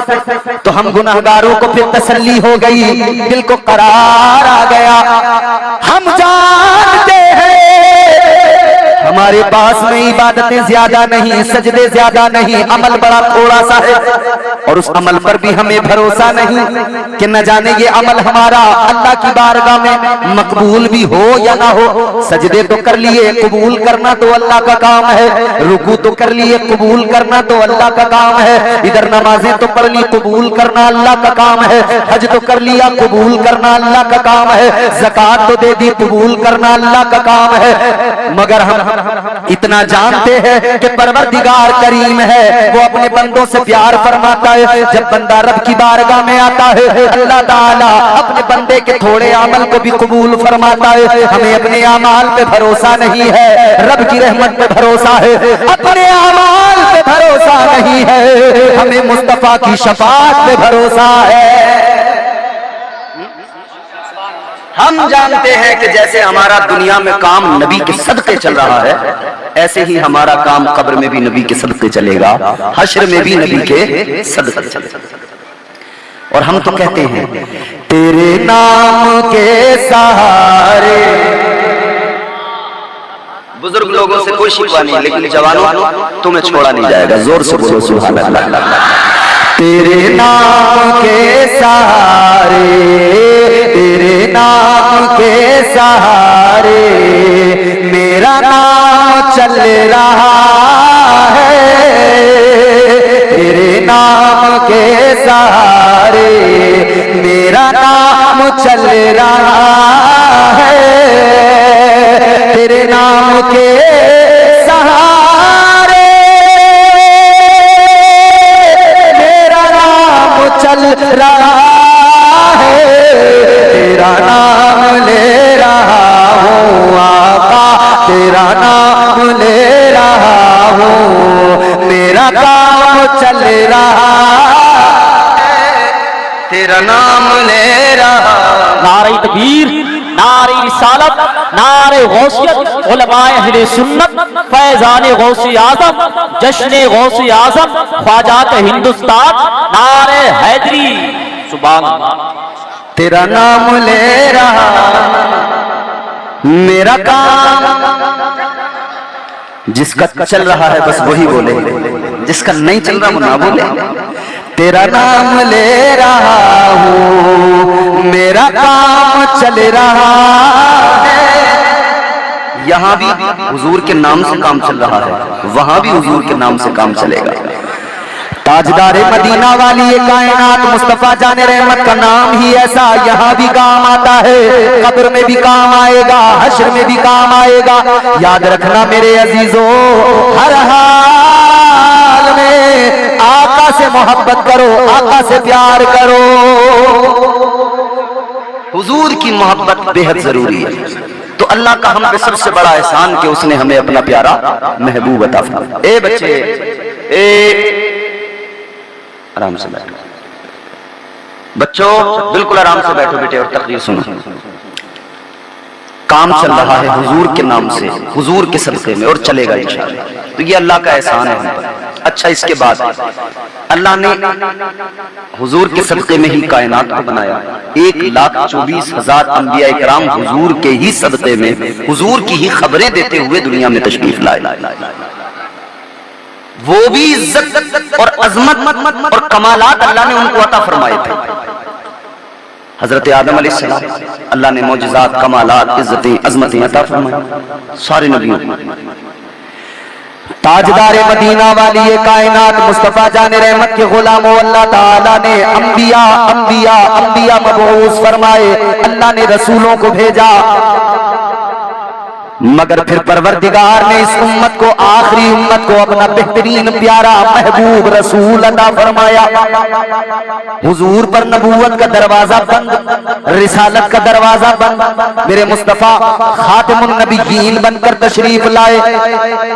तो हम गुनाहगारों को फिर तसल्ली हो गई, दिल को करार आ गया। हम जानते हैं हमारे पास में इबादतें ज्यादा नहीं, सजदे ज्यादा नहीं, अमल बड़ा थोड़ा सा है, और उस अमल पर भी हमें भरोसा नहीं कि न जाने ये अमल हमारा अल्लाह की बारगाह में मकबूल भी हो या ना हो। सजदे तो कर लिए, कबूल करना तो अल्लाह का काम है, रुकू तो कर लिए, कबूल करना तो अल्लाह का काम है, इधर नमाजें तो पढ़ ली, कबूल करना अल्लाह का काम है, हज तो कर लिया, कबूल करना अल्लाह का काम है, ज़कात तो दे दी, कबूल करना अल्लाह का काम है। मगर हम इतना जानते हैं कि परवरदिगार करीम है, वो अपने बंदों से प्यार फरमाता है। जब बंदा रब की बारगाह में आता है, अल्लाह ताला अपने बंदे के थोड़े अमल को भी कबूल फरमाता है। हमें अपने अमाल पे भरोसा नहीं है, रब की रहमत पे भरोसा है, अपने अमाल पे भरोसा नहीं है, हमें मुस्तफा की शफाअत पे भरोसा है। हम जानते हैं कि जैसे हमारा दुनिया में काम नबी के सदके चल रहा है, ऐसे ही हमारा काम कब्र में भी नबी के सदके चलेगा, हश्र में भी नबी के सदके चलेगा। और हम तो कहते हैं तेरे नाम के सहारे। बुजुर्ग लोगों से कोई शिकवा नहीं, लेकिन जवानों तुम्हें छोड़ा नहीं जाएगा। जोर से बोलो सुभान अल्लाह। तेरे नाम के सहारे, तेरे नाम के सहारे मेरा नाम चल रहा है, तेरे नाम के सहारे मेरा नाम चल रहा है, तेरे नाम के सहारे मेरा नाम चल रहा है, तेरा नाम ले रहा हूँ आका, तेरा नाम ले रहा हूँ, मेरा काम चल रहा है, तेरा नाम ले रहा। नारे तकबीर, नारे रिसालत, नारे गौसियत, उलमाए अहले सुन्नत, फैजान गौसी आजम, जश्न गौसी आजम, ख्वाजात हिंदुस्तान, नारे हैदरी। सुभान अल्लाह। तेरा नाम ले रहा मेरा काम, जिसका चल रहा है बस वही बोले, जिसका नहीं चल रहा वो ना बोले। तेरा नाम ले रहा हूँ, मेरा काम चल रहा है। यहाँ भी हुजूर के नाम से काम चल रहा है, वहां भी हुजूर के नाम से काम चलेगा। ताजदारे मदीना वाली ये कायनात मुस्तफा जाने रहमत का नाम ही ऐसा, यहाँ भी काम आता है, कब्र में भी काम आएगा, हश्र में भी काम आएगा। याद रखना मेरे अजीजों, हर हाल में आका से मोहब्बत करो, आका से प्यार करो। हुजूर की मोहब्बत बेहद जरूरी है। तो अल्लाह का हम पे सबसे बड़ा एहसान कि उसने हमें अपना प्यारा महबूब अता फरमाया। ए बच्चे, ए आराम से बैठो बच्चों, बिल्कुल आराम से बैठो बेटे और तकरीर सुनो। काम चल रहा है हुजूर के नाम से, हुजूर के सदक़े में, और चलेगा इंशाअल्लाह। तो ये अल्लाह का एहसान है हम पर। अच्छा, इसके बाद अल्लाह ने हुजूर के सदक़े में ही कायनात को बनाया। 1,24,000 अंबिया इकराम हुजूर के ही सदक़े में, हुजूर की ही खबरें देते हुए दुनिया में तशरीफ लाए। वो भी इज्जत और अजमत और कमालात अल्लाह ने उनको अता फरमाए थे। हजरत आदम अलैहिस्सलाम अल्लाह ने मौजिज़ात, कमालात, इज्जतें, अजमतें अता फरमाई सारे नबियों को। ताजदारे मदीना वाली ये कायनात मुस्तफा जाने रहमत के गुलामों, अल्लाह ताला ने अंबिया अंबिया अंबिया मबऊस फरमाए, अल्लाह ने रसूलों को भेजा। मगर फिर परवरदिगार ने इस उम्मत को, आखिरी उम्मत को, अपना बेहतरीन प्यारा महबूब रसूल अता फरमाया। हुजूर पर नबूवत का दरवाजा बंद, रिसालत का दरवाजा बंद, मेरे मुस्तफा खातिमुन नबिय्यीन बनकर तशरीफ लाए।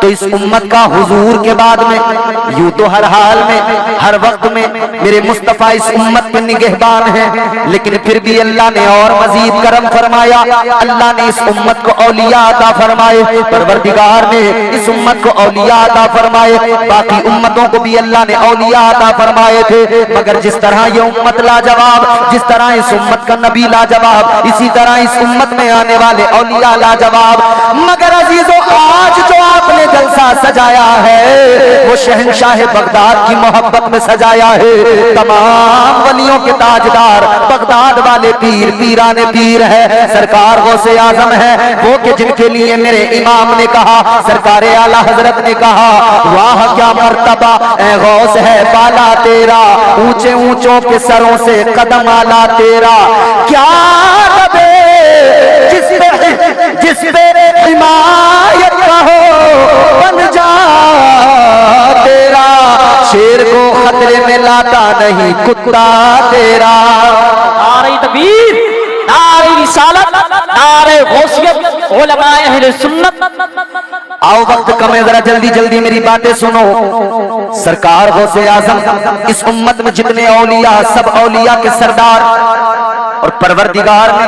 तो इस उम्मत का हुजूर के बाद में यूं तो हर हाल में, हर वक्त में मेरे मुस्तफा इस उम्मत के निगहबान हैं, लेकिन फिर भी अल्लाह ने और मजीद करम फरमाया। अल्लाह ने इस उम्मत को औलिया अता फरमाए, परवरदिगार ने इस उम्मत को औलिया अता फरमाए। बाकी उम्मतों को भी अल्लाह ने औलिया अता फरमाए थे, मगर जिस तरह ये उम्मत लाजवाब, जिस तरह इस उम्मत का नबी लाजवाब, इसी तरह इस उम्मत में आने वाले औलिया लाजवाब। मगर अजीजों, आज जो आपने जलसा सजाया है वो शहंशाह बगदाद की मोहब्बत में सजाया है। तमाम वलियों के ताजदार बगदाद वाले पीर, पीराने पीर है, सरकार गौसे आजम है वो के जिनके लिए मेरे इमाम ने कहा, सरकार आला हजरत ने कहा, वाह क्या मर्तबा ए गौस है बाला तेरा, ऊंचे ऊंचों के सरों से कदम आला तेरा, क्या रबे जिस पे हिमायत का हो बन जा तेरा, शेर को खतरे में लाता नहीं कुत्ता तेरा। नारे तकबीर, नारे रिसालत, नारे गौसियत, उलमाए अहले सुन्नत। आओ वक्त कम है, जरा जल्दी जल्दी मेरी बातें सुनो। सरकार गौसे आजम इस उम्मत में जितने औलिया, सब औलिया के सरदार, और परवरदिगार ने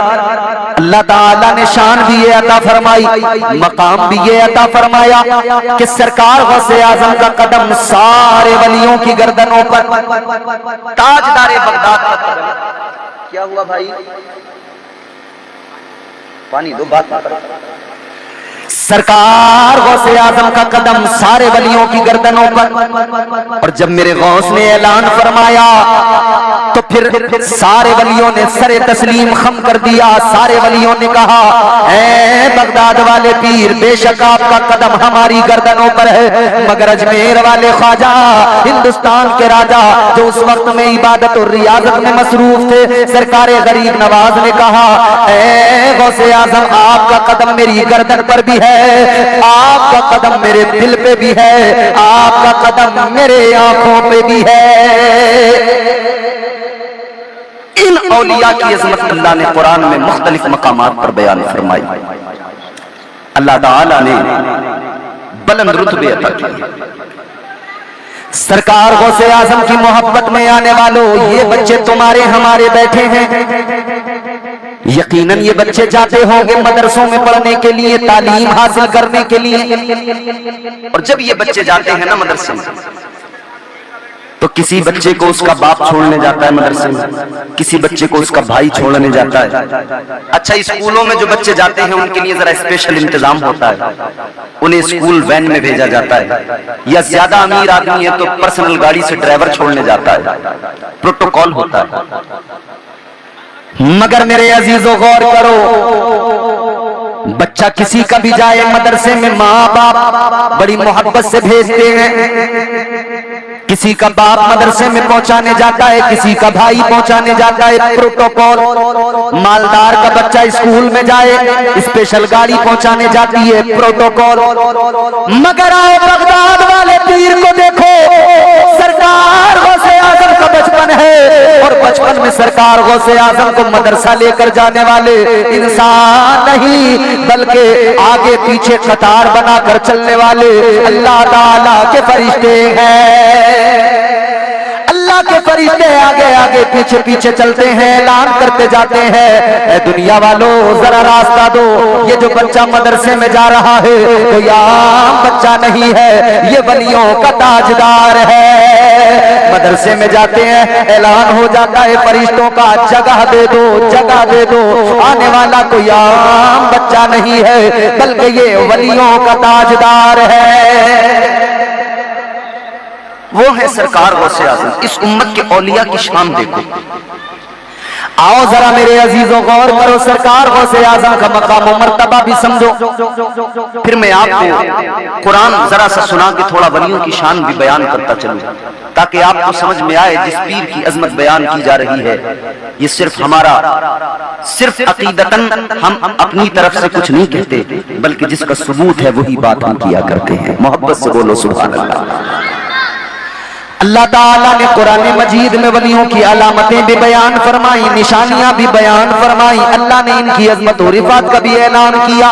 अल्लाह ताला ने शान भी ये अता फरमाई, मकाम भी ये अता फरमाया कि सरकार गौसे आजम का कदम सारे वलियों की गर्दनों पर, ताजदारे बगदाद पर। क्या हुआ भाई? पानी दो, बात ना करो। सरकार गौसे आजम का कदम सारे वलियों की गर्दनों पर, और जब मेरे गौस ने ऐलान फरमाया तो फिर सारे वलियों ने सरे तस्लीम खम कर दिया। सारे वलियों ने कहा, ऐ बगदाद वाले पीर, बेशक आपका कदम हमारी गर्दनों पर है, मगर अजमेर वाले ख्वाजा, हिंदुस्तान के राजा जो उस वक्त में इबादत और रियाजत में मसरूफ थे, सरकार गरीब नवाज ने कहा, ऐ गौसे आजम आपका कदम मेरी गर्दन पर भी है, आपका कदम मेरे दिल पे भी है, आपका कदम मेरे आंखों पे भी है। इन औलिया की अज़मत अल्लाह ने कुरान में मुख्तलिफ मकामात पर बयान फरमाई। अल्लाह ताला ने बुलंद रुतबे अता किए। सरकार गौसे आजम की मोहब्बत में आने वालों, ये बच्चे तुम्हारे हमारे बैठे हैं, यकीनन ये बच्चे जाते होंगे मदरसों में पढ़ने के लिए, तालीम हासिल करने के लिए। और जब ये बच्चे जाते हैं ना मदरसे में, तो किसी बच्चे को उसका बाप छोड़ने जाता है मदरसे में, किसी बच्चे को उसका भाई छोड़ने जाता है। अच्छा, स्कूलों में जो बच्चे जाते हैं उनके लिए जरा स्पेशल इंतजाम होता है, उन्हें स्कूल वैन में भेजा जाता है, या ज्यादा अमीर आदमी है तो पर्सनल गाड़ी से ड्राइवर छोड़ने जाता है, प्रोटोकॉल होता है। मगर मेरे अजीजों गौर करो, बच्चा किसी का भी जाए मदरसे में, माँ बाप बड़ी मोहब्बत से भेजते हैं। किसी का बाप मदरसे में पहुंचाने जाता है, किसी का भाई पहुंचाने जाता है, प्रोटोकॉल। मालदार का बच्चा स्कूल में जाए, स्पेशल गाड़ी पहुंचाने जाती है, प्रोटोकॉल। मगर आओ बगदाद वाले पीर को देखो, सरकार गौसे आजम का बचपन है, और बचपन में सरकार गौसे आजम को मदरसा लेकर जाने वाले इंसान नहीं, बल्कि आगे पीछे कतार बनाकर चलने वाले अल्लाह ताला के फरिश्ते हैं। अल्लाह के फरिश्ते आगे आगे पीछे पीछे चलते हैं, ऐलान करते जाते हैं, ऐ दुनिया वालों जरा रास्ता दो, ये जो बच्चा मदरसे में जा रहा है कोई आम बच्चा नहीं है, ये वलियों का ताजदार है। मदरसे में जाते हैं, ऐलान हो जाता है फरिश्तों का, जगह दे दो, जगह दे दो, आने वाला कोई आम बच्चा नहीं है, बल्कि ये वलियों का ताजदार है। वो है सरकार गौसे आजम। इस उम्मत के औलिया की शान देखो। आओ जरा मेरे अजीजों गौर करो, सरकार गौसे आजम का मकाम और मर्तबा भी समझो। फिर मैं आपको कुरान जरा सा सुना के थोड़ा वलियों की शान भी बयान करता चलूं, ताकि आपको समझ में आए जिस पीर की अजमत बयान की जा रही है, ये सिर्फ अकीदतन हम अपनी तरफ से कुछ नहीं कहते, बल्कि जिसका सबूत है वही बात हम किया करते हैं। मोहब्बत से बोलो सुभान अल्लाह। अल्लाह ताला ने कुरान मजीद में वलियों की अलामतें भी बयान फरमाई, निशानियां भी बयान फरमाई। अल्लाह ने इनकी अजमत और रिफात का भी ऐलान किया।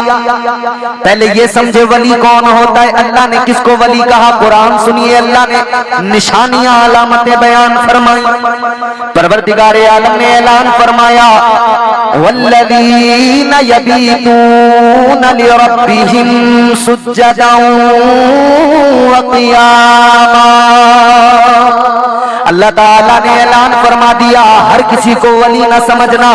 पहले ये समझे वली कौन होता है, अल्लाह ने किसको वली कहा। कुरान सुनिए, अल्लाह ने निशानियां अलामतें बयान फरमाई। परवरदिगारे आलम ने ऐलान फरमाया, वल्लज़ीना यबीतूना लिरब्बिहिम सुज्जदन व क़ियामा। अल्लाह ताला ने ऐलान फरमा दिया, हर किसी को वली न समझना।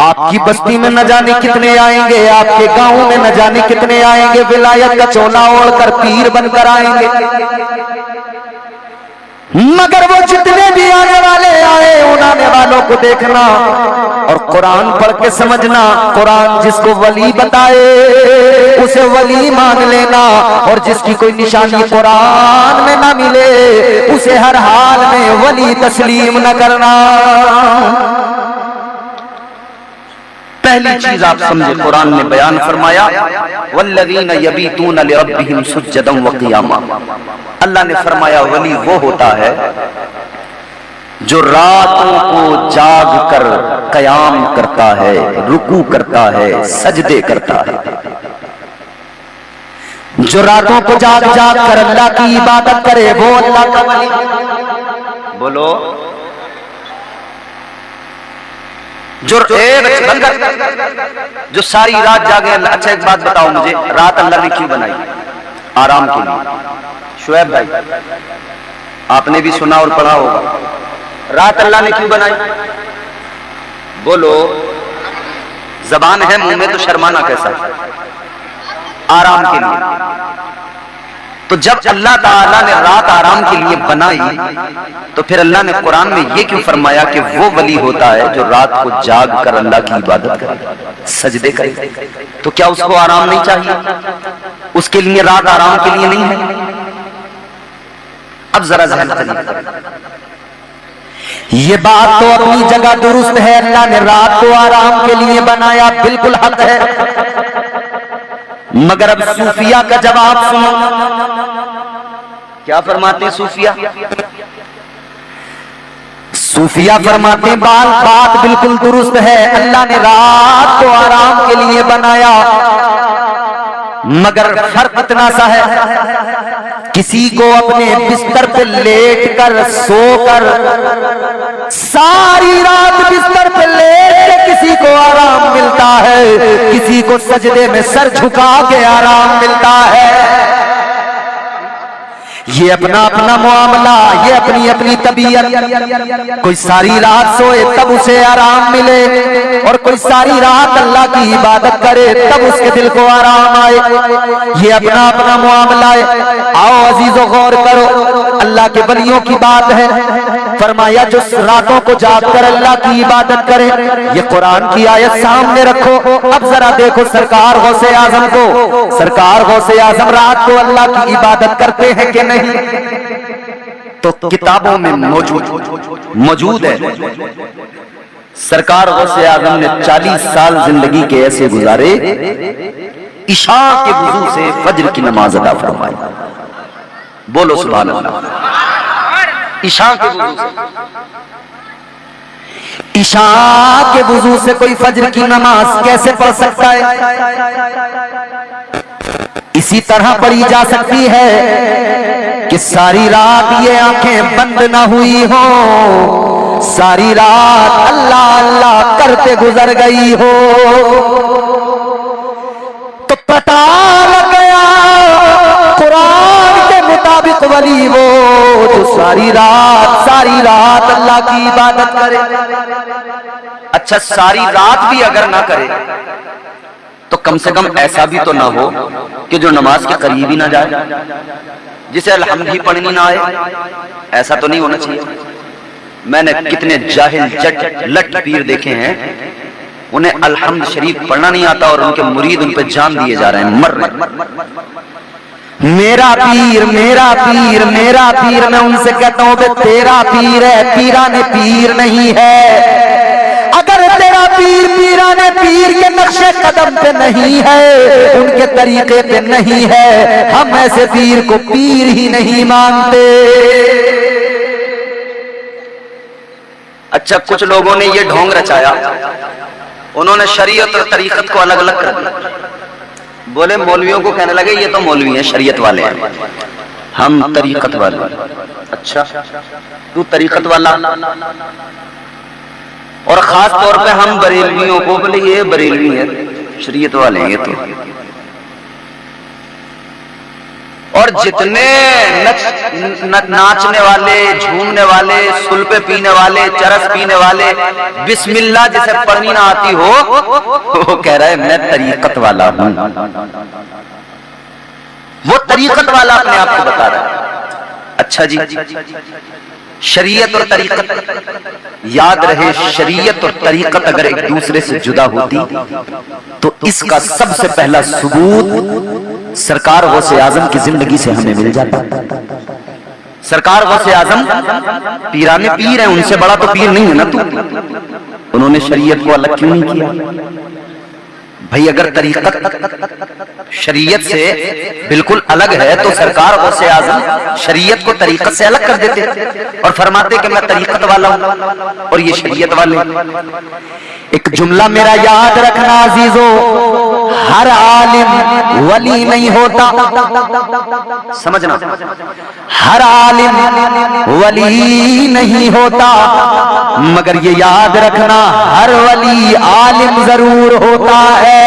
आपकी बस्ती में न जाने कितने आएंगे, आपके गांव में न जाने कितने आएंगे, विलायत का चोला ओढ़कर पीर बनकर आएंगे, मगर वो जितने भी आने वाले आए, उन आने वालों को देखना और कुरान पढ़ के समझना। कुरान जिसको वली बताए उसे वली मान लेना, और जिसकी कोई निशानी कुरान में ना मिले उसे हर हाल में वली तस्लीम न करना। पहली चीज आप समझे, कुरान ने बयान फरमाया वल्लज़ीना यबीतूना लिरब्बिहिम सुज्जदन व क़ियामा। अल्लाह ने फरमाया वली वो होता है जो रातों को जाग कर कयाम करता है, रुकू करता है, सजदे करता है। जो रातों को जाग जाग कर अल्लाह की इबादत करे वो अल्लाह का वली। बोलो। जो सारी रात जागे। अच्छा एक बात बताओ मुझे, रात अल्लाह ने क्यों बनाई? आराम के लिए। शुएब भाई, आपने भी सुना और पढ़ा होगा, रात अल्लाह ने क्यों बनाई? बोलो। जबान है, मुंह में तो शर्माना कैसा? आराम के लिए। तो जब अल्लाह ताला ने रात आराम के लिए बनाई, तो फिर अल्लाह ने कुरान में ये क्यों फरमाया कि वो वली होता है जो रात को जाग कर अल्लाह की इबादत करे, सजदे करे? तो क्या उसको आराम नहीं चाहिए? उसके लिए रात आराम के लिए नहीं है? अब जरा ज़हन करिए, ये बात तो अपनी जगह दुरुस्त है। अल्लाह ने रात को आराम के लिए बनाया, बिल्कुल हक है। मगर अब सूफिया का जवाब सुनो, क्या फरमाते हैं सूफिया? सूफिया फरमाते हैं बात बिल्कुल दुरुस्त है। अल्लाह ने रात को आराम के लिए बनाया, मगर फर्क इतना सा है, किसी को अपने बिस्तर पे लेट कर सोकर सारी रात बिस्तर पे लेट के किसी को आराम मिलता है, किसी को सजदे में सर झुका के आराम मिलता है। ये अपना अपना मामला, ये अपनी अपनी तबीयत। कोई सारी रात सोए तब उसे आराम मिले, और कोई सारी रात अल्लाह की इबादत करे तब उसके दिल को आराम आए। ये अपना अपना मामला है। आओ अजीजों गौर करो, अल्लाह के वलियों की बात है। फरमाया जो रातों को जाग कर अल्लाह की इबादत करे। ये कुरान की आयत सामने रखो। अब जरा देखो सरकार गौसे आजम को, सरकार गौसे आजम रात को अल्लाह की इबादत करते हैं कि नहीं? तो किताबों में मौजूद है। सरकार गौसे आजम ने 40 साल जिंदगी के ऐसे गुजारे, इशा के वुजू से फज्र की नमाज अदा फरमाई। बोलो सुभान अल्लाह। इशा के वुजू से, इशा के वुजू से कोई फज्र की नमाज कैसे पढ़ सकता है? इसी तरह पढ़ी जा सकती है कि सारी रात ये आंखें बंद ना हुई हो, सारी रात अल्लाह अल्लाह करते गुजर गई हो, तो पता लग गया कुरान के मुताबिक वली वो जो सारी रात अल्लाह की इबादत करे। अच्छा सारी रात भी अगर ना करे तो कम से कम ऐसा भी तो ना हो कि जो नमाज के करीब ही ना जाए, जिसे अल्हम्द ही पढ़नी ना आए। ऐसा तो नहीं होना चाहिए। मैंने कितने जाहिल जट लट पीर देखे हैं, उन्हें अल्हम्द शरीफ पढ़ना नहीं आता और उनके मुरीद उन पे जान दिए जा रहे हैं, मर रहे हैं। मेरा पीर मेरा पीर मेरा पीर, मैं उनसे कहता हूं तेरा पीर है, पीराने पीर नहीं है। अगर तेरा पीर पीराने पीर के नक्शे कदम पे नहीं है, उनके तरीके पे नहीं है, हम ऐसे पीर को पीर ही नहीं मानते। अच्छा, कुछ लोगों ने ये ढोंग रचाया, उन्होंने शरीयत और तरीकत को अलग अलग कर दिया। बोले मौलवियों को कहने लगे ये तो मौलवी हैं, शरीयत वाले हैं, हम तरीकत वाले। अच्छा, तू तरीकत वाला, और खास तौर पे हम बरेलवियों को बोले ये बरेलवी है, शरीयत वाले हैं ये तो। और जितने नाचने वाले, झूमने वाले, सुल्फे पीने वाले, चरस पीने वाले, बिस्मिल्लाह जिसे पढ़नी ना आती हो, वो कह रहा है मैं तरीकत वाला हूं। वो तरीकत वाला अपने आप को बता रहा है। अच्छा जी, शरीयत और तरीकत, याद रहे शरीयत और तरीकत अगर एक दूसरे से जुदा होती तो इसका सबसे पहला सबूत सरकार गौसे आजम की जिंदगी से हमें मिल जाता। सरकार गौसे आजम पीराने पीर हैं, उनसे बड़ा तो पीर नहीं है ना तू। उन्होंने शरीयत को अलग क्यों नहीं किया भाई? अगर तरीकत शरीयत से बिल्कुल अलग है तो सरकार गौसे आजम शरीयत को तरीकत से अलग कर देते और फरमाते कि मैं तरीकत वाला हूं और ये शरीयत वाले। एक जुमला मेरा याद रखना अजीजों, हर आलिम वली नहीं होता, समझना, हर आलिम वली नहीं होता, मगर ये याद रखना हर वली आलिम जरूर होता है।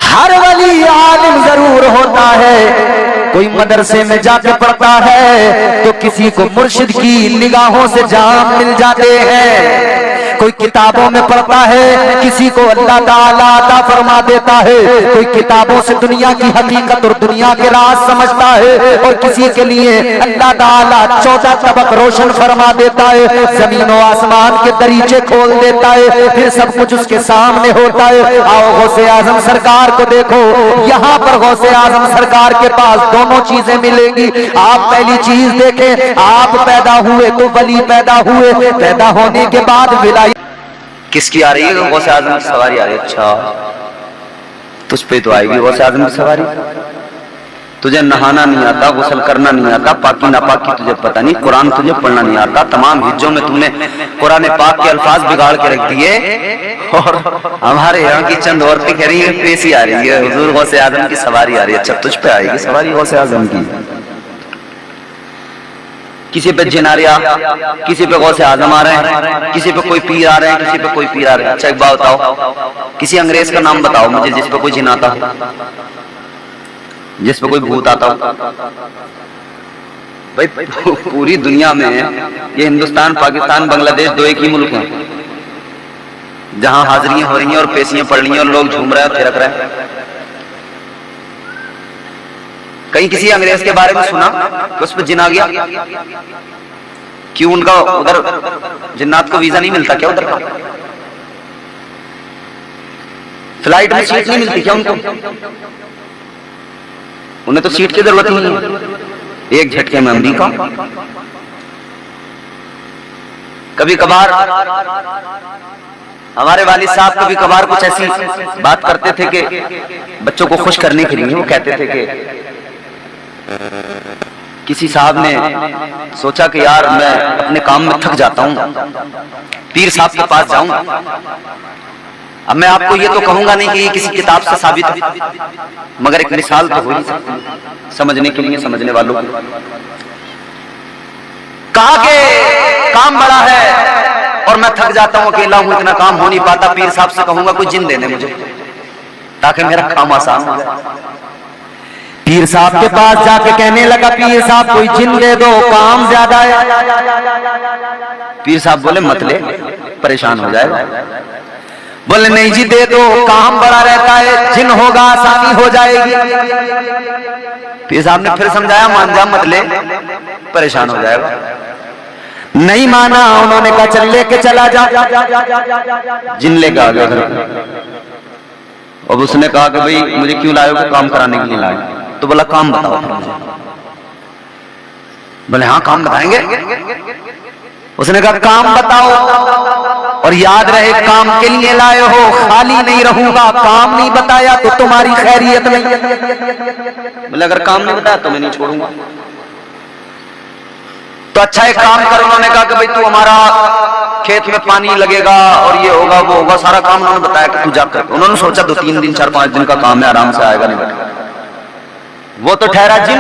हर वली आलिम जरूर होता है। कोई मदरसे में जाके पढ़ता है तो किसी को मुर्शिद की निगाहों से जाम मिल जाते हैं। कोई किताबों में पढ़ता है, किसी को अल्लाह ताला अता फरमा देता है। कोई किताबों से दुनिया की हकीकत और दुनिया के राज समझता है और किसी के लिए अल्लाह ताला 14 तबक रोशन फरमा देता है, जमीन और आसमान के दरीचे खोल देता है, फिर सब कुछ उसके सामने होता है। आओ गौसे आजम सरकार को देखो, यहाँ पर गौसे आजम सरकार के पास दोनों चीजें मिलेंगी। आप पहली चीज देखें, आप पैदा हुए तो वली पैदा हुए, पैदा होने के बाद विलायत किसकी आ रही है? गौसे आजम की सवारी आ रही है। अच्छा, तुझ पे तो आएगी गौसे आजम की सवारी। तुझे नहाना नहीं आता, गुस्ल करना नहीं आता, पाकी नापाकी तुझे पता नहीं, कुरान तुझे पढ़ना नहीं आता, तमाम हिज्जों में तुमने कुरान पाक के अल्फाज बिगाड़ के रख दिए और हमारे यहाँ की चंद औरतें कह रही है पेशी आ रही है, हुजूर गौसे आजम की सवारी आ रही है। अच्छा, तुझ पे आएगी सवारी गौसे आजम की। किसी पे जिनारिया, किसी पे गौसे आजम आ रहे हैं, किसी पे कोई पीर आ रहे हैं, किसी पे कोई पीर आ रहे हैं। अच्छा, एक बात बताओ, किसी अंग्रेज का नाम बताओ मुझे जिस पे कोई जिन आता हो, जिस पे कोई भूत आता हो। भाई पूरी दुनिया में ये हिंदुस्तान, पाकिस्तान, बांग्लादेश दो एक ही मुल्क हैं जहां हाजिरियां हो रही हैं और पेशियां पड़ रही हैं और लोग झूम रहे हैं, थिरक रहे हैं। कहीं किसी अंग्रेज के बारे में सुना कि उस पर जिन आ गया? क्यों उनका उधर जिन्नात को वीजा नहीं मिलता क्या? उधर का फ्लाइट में सीट नहीं मिलती क्या उनको? उन्हें तो सीट की जरूरत ही नहीं है, एक झटके में अमेरिका। कभी कभार हमारे वालिद साहब कभी कभार कुछ ऐसी बात करते थे कि बच्चों को खुश करने के लिए वो कहते थे कि किसी साहब ने सोचा कि यार मैं अपने काम में थक जाता हूं, पीर साहब के पास जाऊं। अब मैं आपको ये तो कहूंगा नहीं कि ये किसी किताब से साबित है, मगर एक मिसाल तो हो ही सकती समझने के लिए, समझने वालों को। कहा कि काम बड़ा है और मैं थक जाता हूं, अकेला हूं, इतना काम हो नहीं पाता, पीर साहब से कहूंगा कोई जिन देने मुझे ताकि मेरा काम आसान हो जाए। पीर साहब के पास जाके कहने लगा, पीर साहब कोई जिन दे दो, काम ज्यादा है। पीर साहब बोले मत ले, परेशान हो जाएगा। बोले नहीं जी दे दो, काम बड़ा रहता है, जिन होगा आसानी हो जाएगी। पीर साहब ने फिर समझाया, मान जा मत ले, परेशान हो जाएगा। नहीं माना, उन्होंने कहा चल लेके चला जा। जिन लेके आ गया घर पे। अब उसने कहा कि भाई मुझे क्यों लाए हो? कि काम कराने के लिए लाए। तो बोला काम बताओ मुझे। बोले हाँ काम बताएंगे। उसने कहा काम बताओ और याद रहे काम के लिए लाए हो, खाली नहीं रहूंगा। काम नहीं बताया तो तुम्हारी खैरियत नहीं। बोले अगर काम नहीं बताया तो मैं नहीं छोड़ूंगा। तो अच्छा एक काम कर, उन्होंने कहा कि भाई तू हमारा खेत में पानी लगेगा और ये होगा वो होगा, सारा काम उन्होंने बताया कि तू जा कर। उन्होंने सोचा 2-3 दिन 4-5 दिन का काम है, आराम से आएगा नहीं बैठेगा। वो तो ठहरा जिन,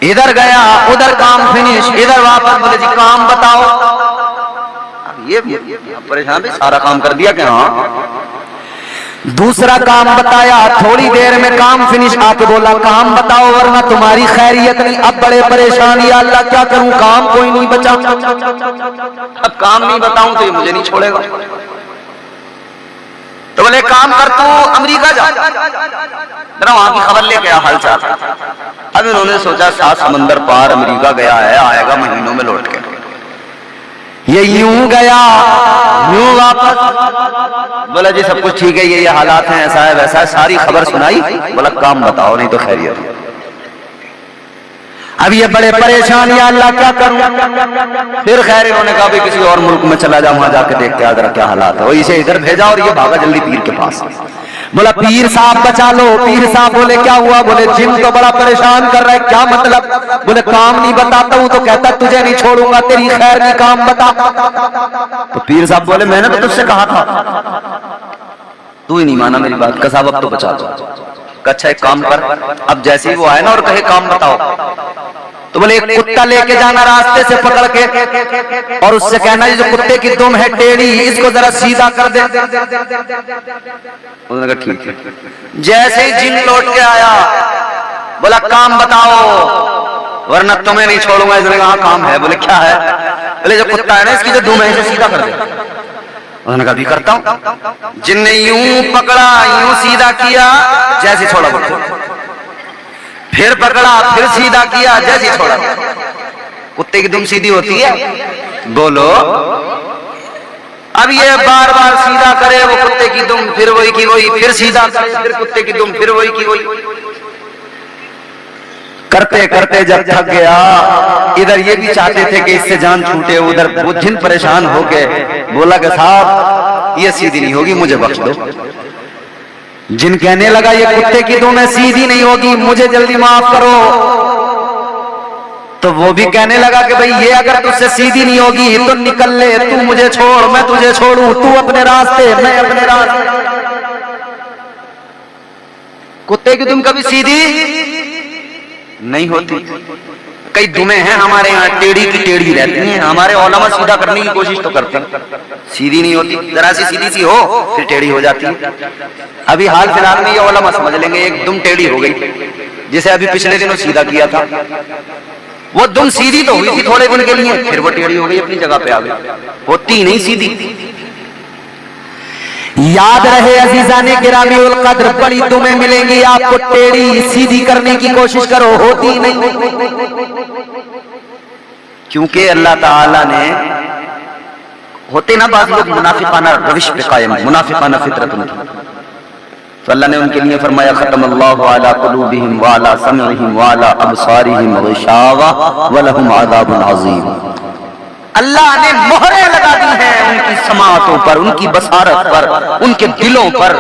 इधर गया उधर काम फिनिश, इधर वापस। बोले जी काम बताओ। अब ये परेशान भी, सारा काम कर दिया कि हाँ। दूसरा काम बताया, थोड़ी देर में काम फिनिश, आके बोला काम बताओ वरना तुम्हारी खैरियत नहीं। अब बड़े परेशान, या अल्लाह क्या करूं, काम कोई नहीं बचा। अब काम नहीं बताऊं तो ये मुझे नहीं छोड़ेगा। तो बोले काम कर तू अमेरिका जा, जरा वहां की खबर लेके आ, हालचाल। अब इन्होंने सोचा 7 समंदर पार अमेरिका गया है, आएगा महीनों में लौट के। ये यूं गया यूं वापस। बोला जी सब कुछ ठीक है, ये हालात हैं, ऐसा है वैसा है, सारी खबर सुनाई। बोला काम बताओ नहीं तो खैरियत। अब ये बड़े परेशान, या अल्लाह क्या करूं। फिर खैर इन्होंने कहा भाई किसी और मुल्क में चला जा, वहां जाके देखते आ जरा क्या हालात है। वही से इधर भेजा और ये भागा जल्दी पीर के पास। बोला पीर साहब बचा लो। पीर साहब बोले क्या हुआ? बोले जिन तो बड़ा परेशान कर रहा है। क्या मतलब? बोले काम नहीं बताता हूं तो कहता तुझे नहीं छोड़ूंगा, तेरी खैर नहीं, काम बता। तो पीर साहब बोले मैंने तो तुझसे कहा था, तू ही नहीं माना मेरी बात। का साहब अब तो बचा दो। अच्छा एक काम कर, अब जैसे ही वो आए ना और कहे काम बताओ, तो बोले एक कुत्ता लेके जाना रास्ते से पकड़ के और उससे कहना ये जो कुत्ते की दुम है टेढ़ी, इसको जरा सीधा कर दे। उन्होंने कहा ठीक है। जैसे ही जिन लौट के आया, बोला काम बताओ वरना तुम्हें नहीं छोड़ूंगा। इसने कहा काम है। बोले क्या है? बोले जो कुत्ता है ना इसकी जो दुम है इसे सीधा कर दे। उन्होंने कहा भी करता हूं। जिन ने यूं पकड़ा, यूं सीधा किया, जैसे छोड़ा बोलो, फिर पकड़ा, फिर सीधा किया, जैसे छोड़ा। कुत्ते की दुम सीधी होती है बोलो। अब ये बार बार सीधा करे वो कुत्ते की दुम, फिर वही की वही, फिर सीधा करे, फिर कुत्ते की दुम, फिर वही की वही। करते करते जब थक गया, इधर ये भी चाहते थे कि इससे जान छूटे, उधर वो जिन परेशान हो गए। बोला कि साहब ये सीधी नहीं होगी, मुझे बख्श दो। जिन कहने लगा ये कुत्ते की दुम है, सीधी नहीं होगी, मुझे जल्दी माफ करो। तो वो भी कहने लगा कि भाई ये अगर तुझसे सीधी नहीं होगी तो निकल ले, तू मुझे छोड़ मैं तुझे छोड़ूं, तू अपने रास्ते मैं अपने रास्ते। कुत्ते की दुम कभी सीधी नहीं होती। कई दुमें हैं हमारे यहाँ टेढ़ी की टेढ़ी रहती हैं। हमारे औलमा सीधा करने की कोशिश तो करते हैं, सीधी नहीं होती। जरा सी सीधी सी हो फिर टेढ़ी हो जाती है। अभी हाल फिलहाल में ये औलमा समझ लेंगे एक दुम टेढ़ी हो गई, जिसे अभी पिछले दिनों सीधा किया था। वो दुम सीधी तो हुई थी थोड़े दिन के लिए, फिर वो टेढ़ी हो गई, अपनी जगह पे आ गई, होती नहीं सीधी। याद रहे अजीजाने गिरामी उल कद्र, बड़ी दुमें मिलेंगी आपको, टेढ़ी सीधी करने की कोशिश करो, होती नहीं। क्योंकि अल्लाह ताला ने, होते ना बात लोग मुनाफिकाना रविश पे कायम, मुनाफिकाना फितरत उनकी, तो अल्लाह ने उनके लिए फरमाया खतमल्लाहु अला कुलूबिहिम व अला समइहिम व अला अबसारिहिम गिशावा व लहुम अज़ाबुन अज़ीम। अल्लाह ने मोहरें लगा दी हैं उनकी समाअतों पर, उनकी बसारत पर, उनके दिलों पर।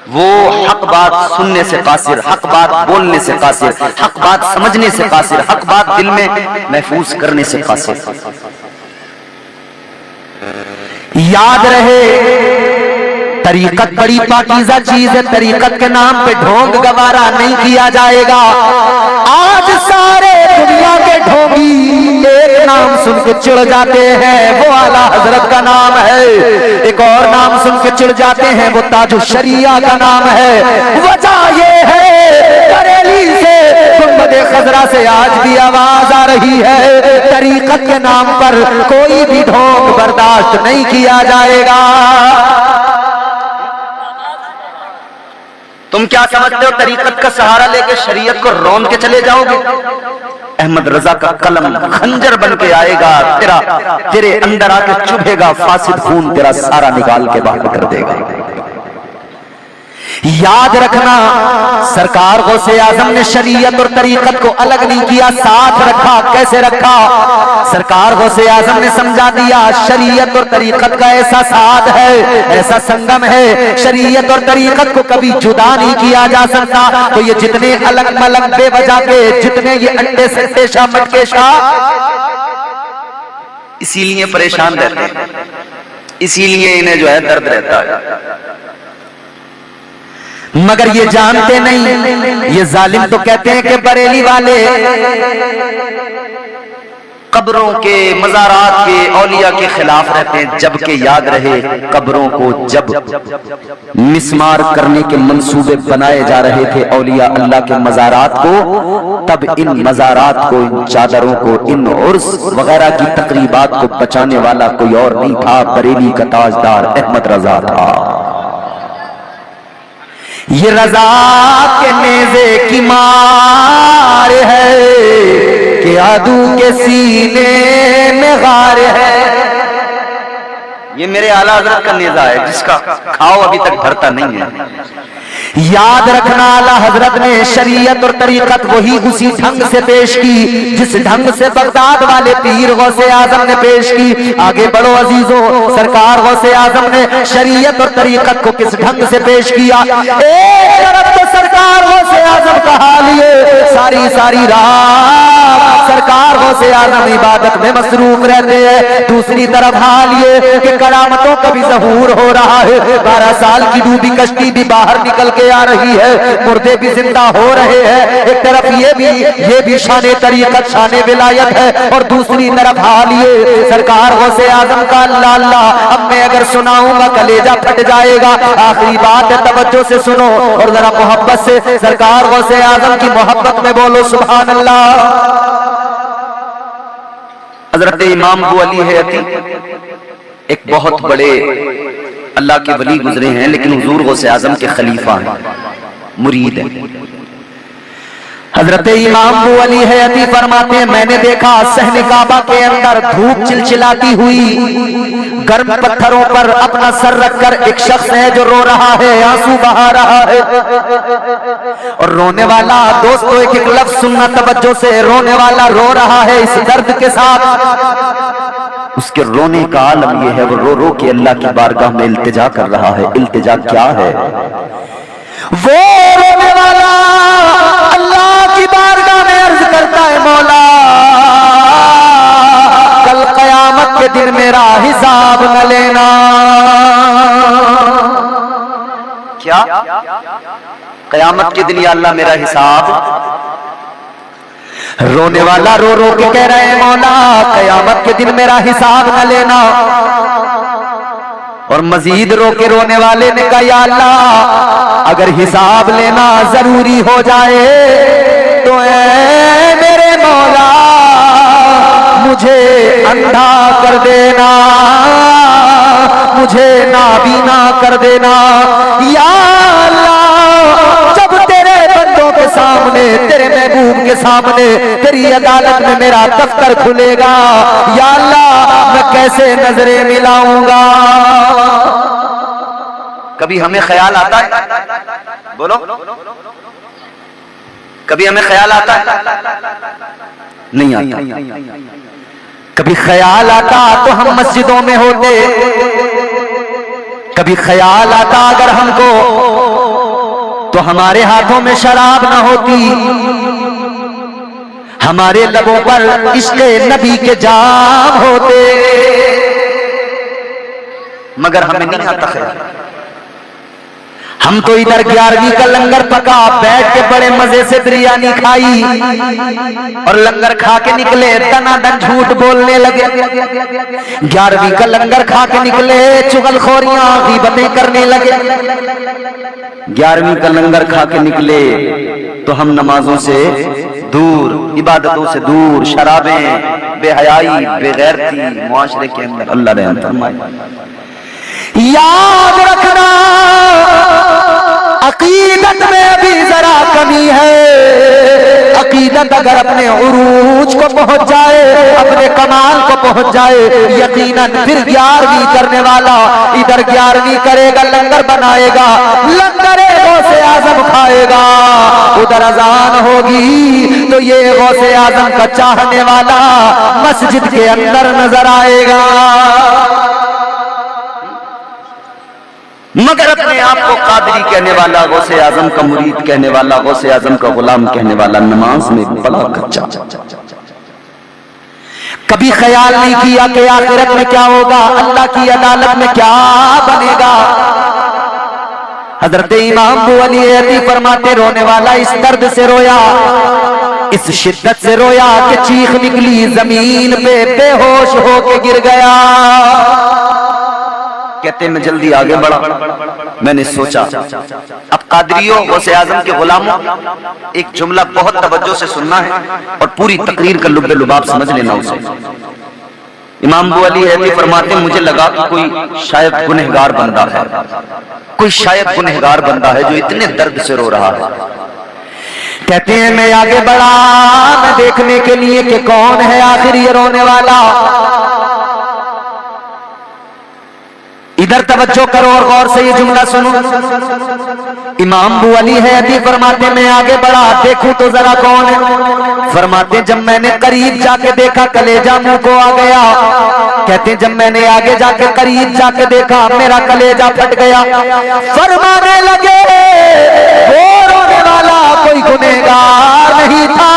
वो हक बात सुनने से कासिर, हक बात बोलने से कासिर, हक बात समझने से कासिर, हक बात दिल में महफूज करने से कासिर। याद रहे तरीकत बड़ी पाकीज़ा चीज है, तरीकत के नाम पे ढोंग गवारा नहीं किया जाएगा। आज सारे दुनिया के ढोंगी एक नाम सुन के चिढ़ जाते हैं, वो आला हजरत का नाम है। एक और नाम सुन के चिढ़ जाते हैं, वो ताजु शरिया का नाम है। वजह ये है बरेली से, गुंबदे खजरा से आज भी आवाज आ रही है, तरीकत के नाम पर कोई भी ढोंग बर्दाश्त नहीं किया जाएगा। तुम क्या समझते हो तरीकत का सहारा लेके शरीयत को रौंद के चले जाओगे? अहमद रजा का कलम खंजर बन के आएगा, तेरे अंदर आके चुभेगा, फासिद खून तेरा सारा निकाल के बाहर कर देगा। याद रखना, सरकार गौसे आजम ने शरीयत और तरीकत को अलग नहीं किया, साथ रखा। कैसे रखा? सरकार गौसे आजम ने समझा दिया शरीयत और तरीकत का ऐसा साथ है, ऐसा संगम है, शरीयत और तरीकत को कभी जुदा नहीं किया जा सकता। तो ये जितने अलग मलग बेवजह के, जितने ये अंडे सट्टे शाह मटके शाह, इसीलिए परेशान रहते हैं, इसीलिए इन्हें जो है दर्द रहता है। मगर ये जानते नहीं, ये जालिम तो कहते हैं कि बरेली वाले कब्रों के, मज़ारात के, औलिया के खिलाफ रहते हैं, जबकि याद रहे कब्रों को जब मिसमार करने के मंसूबे बनाए जा रहे थे औलिया अल्लाह के मज़ारात को, तब इन मज़ारात को, इन चादरों को, इन उर्स वगैरह की तकरीबात को बचाने वाला कोई और नहीं था, बरेली का ताजदार अहमद रजा था। ये रजा के नेज़े की मार है कि आदू के सीने में गार है। ये मेरे आला हज़रत का नेज़ा है जिसका खाओ अभी तक भरता नहीं है। याद रखना, आला हजरत ने शरीयत और तरीकत वही उसी ढंग से पेश की जिस ढंग से बगदाद वाले पीर गौसे आजम ने पेश की। आगे बढ़ो अजीजों, सरकार गौसे आजम ने शरीयत और तरीकत को किस ढंग से पेश किया। एक तरफ तो सरकार गौसे आजम का हाल ये सारी सारी रात सरकार गौसे आजम इबादत में मसरूफ रहते हैं, दूसरी तरफ हाल ये कि करामतों का भी ज़हूर हो रहा है। 12 साल की डूबी कश्ती भी बाहर निकल के आ रही है, मुर्दे भी जिंदा हो रहे हैं। एक तरफ ये भी शाने तरीकत, शाने विलायत है, और दूसरी तरफ हाल ये सरकार गौसे आजम का अल्लाह अल्लाह। अब मैं अगर सुनाऊंगा कलेजा फट जाएगा। आखिरी बात है, तवज्जो से सुनो और जरा मोहब्बत से सरकार गौसे आजम की मोहब्बत में बोलो सुभान अल्लाह। हजरत इमाम अबू अली हयाती एक बहुत बड़े अल्लाह के वली गुजरे हैं, लेकिन हुजूर गौसे आजम के खलीफा हैं, मुरीद हैं। हजरत इमाम अबू अली हयाती फरमाते हैं, मैंने देखा सहने काबा के अंदर धूप चिलचिलाती हुई गर्म पत्थरों पर अपना सर रखकर एक शख्स है जो रो रहा है, आंसू बहा रहा है। और रोने वाला, दोस्तों एक एक लफ्ज सुनना तवज्जो से, रोने वाला रो रहा है इस दर्द के साथ। उसके रोने का आलम यह है, वो रो रो के अल्लाह की बारगाह में इल्तिजा कर रहा है। इल्तिजा क्या है? वो रोने वाला अल्लाह की बारगाह में अर्ज करता है, मौला कल कयामत के दिन मेरा हिसाब न लेना। क्या? कयामत के दिन या अल्लाह मेरा हिसाब? रोने वाला रो रो के कह रहे हैं, मौला कयामत के दिन मेरा हिसाब न लेना। और मजीद रो के रोने वाले ने कहा, या अल्लाह अगर हिसाब लेना जरूरी हो जाए तो ऐ मेरे मौला मुझे अंधा कर देना, मुझे नाबीना कर देना। या अल्लाह जब तेरे बंदों के सामने, तेरे महबूब के सामने तेरी अदालत में मेरा दफ्तर खुलेगा, या अल्लाह मैं कैसे नजरें मिलाऊंगा। कभी हमें ख्याल आता है, बोलो, कभी हमें ख्याल आता है? नहीं आता। कभी ख्याल आता तो हम मस्जिदों में होते, कभी ख्याल आता अगर हमको तो हमारे हाथों में शराब न होती, हमारे लबों पर इश्क़ नबी के जाम होते, मगर हमें नहीं आता ख्याल। हम तो इधर 11वीं का लंगर पका, बैठ के बड़े मजे से बिरयानी खाई और लंगर खा के निकले, दनादन झूठ बोलने लगे। 11वीं का लंगर खा के निकले, चुगलखोरियां गीबतें करने लगे। 11वीं का लंगर खा के निकले तो हम नमाजों से दूर, इबादतों से दूर, शराबें, बेहयाई, बेगैरती मुआशरे के अंदर। अल्लाह रहम फरमाए। याद रखना अकीदत में अभी जरा कमी है, अकीदत अकीदत अगर अपने उरूज को पहुंच जाए, अपने कमाल को पहुंच जाए, यकीनन फिर 11वीं करने वाला इधर 11वीं करेगा, लंगर बनाएगा, लंगर गौसे आजम खाएगा, उधर अजान होगी तो ये गौसे आजम का चाहने वाला मस्जिद के अंदर नजर आएगा। मगर अपने आप को कादरी कहने वाला, गौसे आजम का मुरीद कहने वाला, गौसे आजम का गुलाम कहने वाला नमाज में बड़ा कच्चा। कभी ख्याल नहीं किया कि आखिरत में क्या होगा, अल्लाह की अदालत में क्या बनेगा। हजरत इमाम अबू अली अती फरमाते, रोने वाला इस दर्द से रोया, इस शिद्दत से रोया कि चीख निकली, जमीन पे बेहोश होके गिर गया। कहते मैं जल्दी आगे बढ़ा, मैंने सोचा अब कादरियों गौसे आजम के गुलामों एक जुमला बहुत तवज्जो से सुनना है और पूरी तकरीर का लुब्बे लुबाब समझ लेना उसे। इमाम अबू अली हैदरी फरमाते मुझे लगा कि कोई शायद गुनहगार बंदा है, कोई शायद गुनहगार बंदा है जो इतने दर्द से रो रहा है। कहते हैं मैं आगे बढ़ा मैं देखने के लिए कि कौन है आखिर ये रोने वाला। इधर तवज्जो करो और गौर से ये जुमला सुनो। इमाम अबू अली हैदरी फरमाते मैं आगे बढ़ा देखूं तो जरा कौन है। फरमाते जब मैंने करीब जाके देखा कलेजा मुंह को आ गया। कहते जब मैंने आगे जाके करीब जाके देखा मेरा कलेजा फट गया। फरमाने लगे वो रोने वाला कोई गुनहगार नहीं था,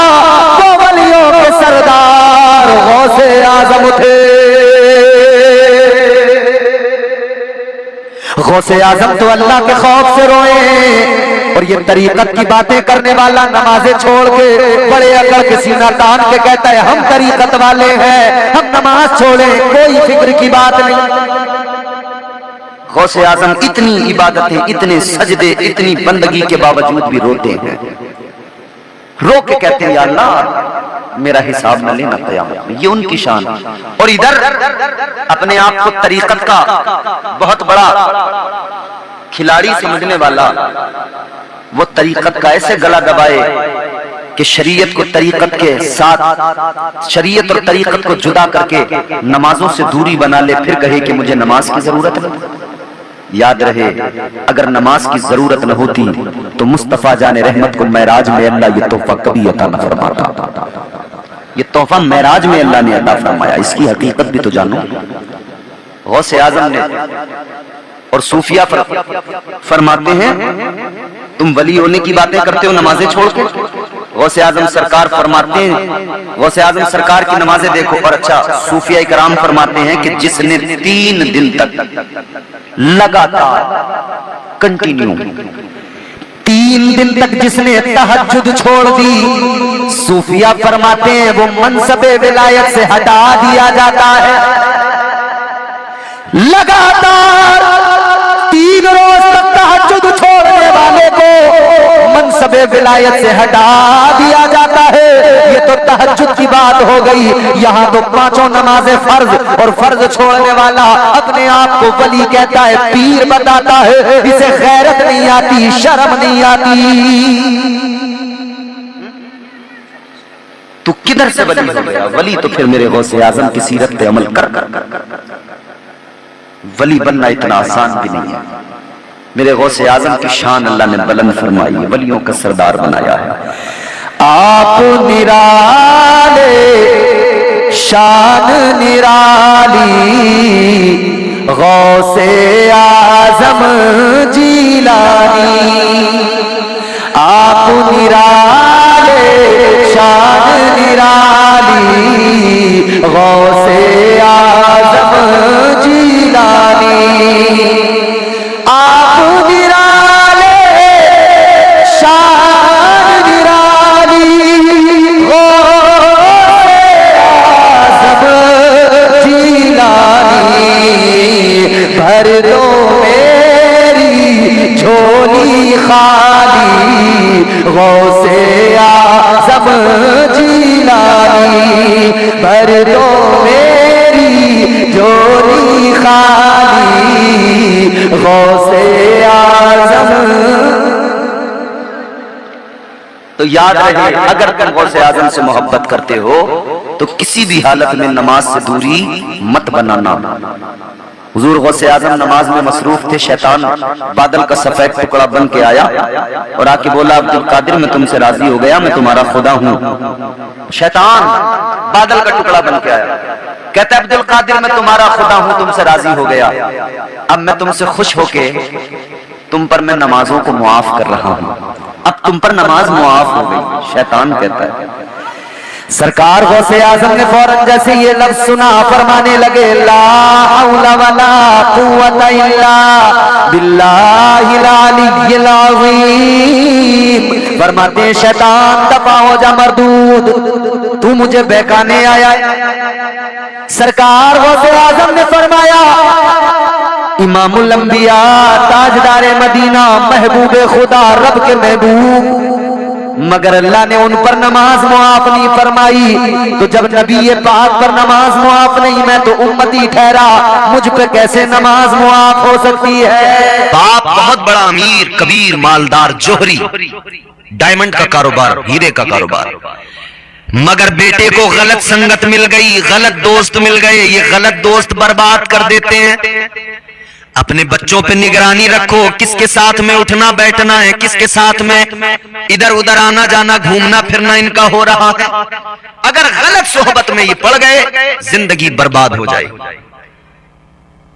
वो वलियों के सरदार गौसे आजम थे। गौसे आजम तो अल्लाह के खौफ से रोए और ये तरीकत की बातें करने वाला नमाजें छोड़ के बड़े अकड़ के सीना तान के कहता है हम तरीकत वाले हैं, हम नमाज छोड़े, कोई फिक्र की बात नहीं। गौसे आजम इतनी इबादतें, इतने सजदे, इतनी बंदगी के बावजूद भी रोते हैं, रो के कहते हैं या अल्लाह मेरा हिसाब न लेना क़यामत में। ये उनकी शान। और इधर अपने आप को तरीकत का बहुत बड़ा खिलाड़ी समझने वाला वो तरीकत का ऐसे गला दबाए कि शरीयत को तरीकत के साथ, शरीयत और तरीकत को जुदा करके नमाजों से दूरी बना ले, फिर कहे कि मुझे नमाज की जरूरत नहीं। याद रहे अगर नमाज की जरूरत न होती तो मुस्तफा जाने रहमत को मेराज में अल्लाह ये तोहफा कभी अता न फरमाता। ये तोहफा मेराज में अल्लाह ने अता फरमाया, इसकी हकीकत भी तो जानो। गौसे आजम ने और सूफिया फरमाते हैं तुम वली होने की बातें करते हो नमाजें छोड़ के। गौसे आजम सरकार फरमाते हैं, गौसे आजम सरकार की नमाजें देखो। और अच्छा सूफिया इकराम फरमाते हैं कि जिसने 3 दिन तक लगातार कंटिन्यू 3 दिन तक जिसने तहज्जुद छोड़ दी, सूफिया फरमाते हैं वो मनसबे विलायत से हटा दिया जाता है। लगातार 3 रोज तक तहज्जुद छोड़ने वाले को मनसबे विलायत से हटा दिया जाता है। ये तो तहज्जुद की बात हो गई। यहाँ तो 5 नमाजें फर्ज और फर्ज छोड़ने वाला अपने आप को वली कहता है, पीर बताता है। इसे गैरत नहीं आती, शर्म नहीं आती। तू किधर से वली हो गया? वली तो फिर मेरे गौसे आजम की सीरत पे अमल कर। वली बनना इतना आसान भी नहीं है। मेरे गौसे आजम की शान अल्लाह ने बुलंद फरमाई है, वलियों का सरदार बनाया है। आप निराले शान निराली गौसे आजम जीलानी। आप निराले शान निराली गौसे आजम जीलानी। आप निराले शान निराली गौसे आजम जीलानी। भर दो मेरी झोली खाली गौसे आजम जीलानी। भर दो मेरी झोली खाली गौसे आजम। तो याद रहे, अगर तुम गौसे आजम से मोहब्बत करते हो तो किसी भी हालत में नमाज से दूरी मत बनाना। हुजूर गौसे आजम नमाज में मसरूफ थे, शैतान बादल का सफेद टुकड़ा बन के आया और आके बोला, अब्दुल कादिर मैं तुमसे राजी हो गया, मैं तुम्हारा खुदा हूं। शैतान बादल का टुकड़ा बन के आया, कहता है अब्दुल कादिर मैं तुम्हारा खुदा हूं, तुमसे राजी हो गया, अब मैं तुमसे खुश होके तुम पर मैं नमाजों को मुआफ कर रहा हूं, अब तुम पर नमाज मुआफ हो गई। शैतान कहता है। सरकार गौसे आजम ने फौरन जैसे ये लफ्ज सुना फरमाने लगे, ला हौला वला कुव्वता इल्ला बिल्लाहिल अलिय्यिल अज़ीम। फरमाते शैतान दफा हो जा मरदूद, तू मुझे बहकाने आया। सरकार गौसे आजम ने फरमाया, इमामुल अंबिया ताजदारे मदीना महबूबे खुदा रब के महबूब, मगर अल्लाह ने उन पर नमाज मुआफ नहीं फरमाई, तो जब नबी पाक पर नमाज मुआफ नहीं, मैं तो उम्मती ठहरा, मुझ पे कैसे नमाज मुआफ हो सकती है। बाप बहुत बड़ा अमीर कबीर मालदार जोहरी, डायमंड का कारोबार, हीरे का कारोबार, मगर बेटे को गलत संगत मिल गई, गलत दोस्त मिल गए, ये गलत दोस्त बर्बाद कर देते हैं। अपने बच्चों पे निगरानी रखो, किसके साथ में उठना बैठना है, किसके साथ में इधर उधर आना जाना घूमना फिरना इनका हो रहा है। अगर गलत सोहबत में ये पड़ गए जिंदगी बर्बाद हो जाए।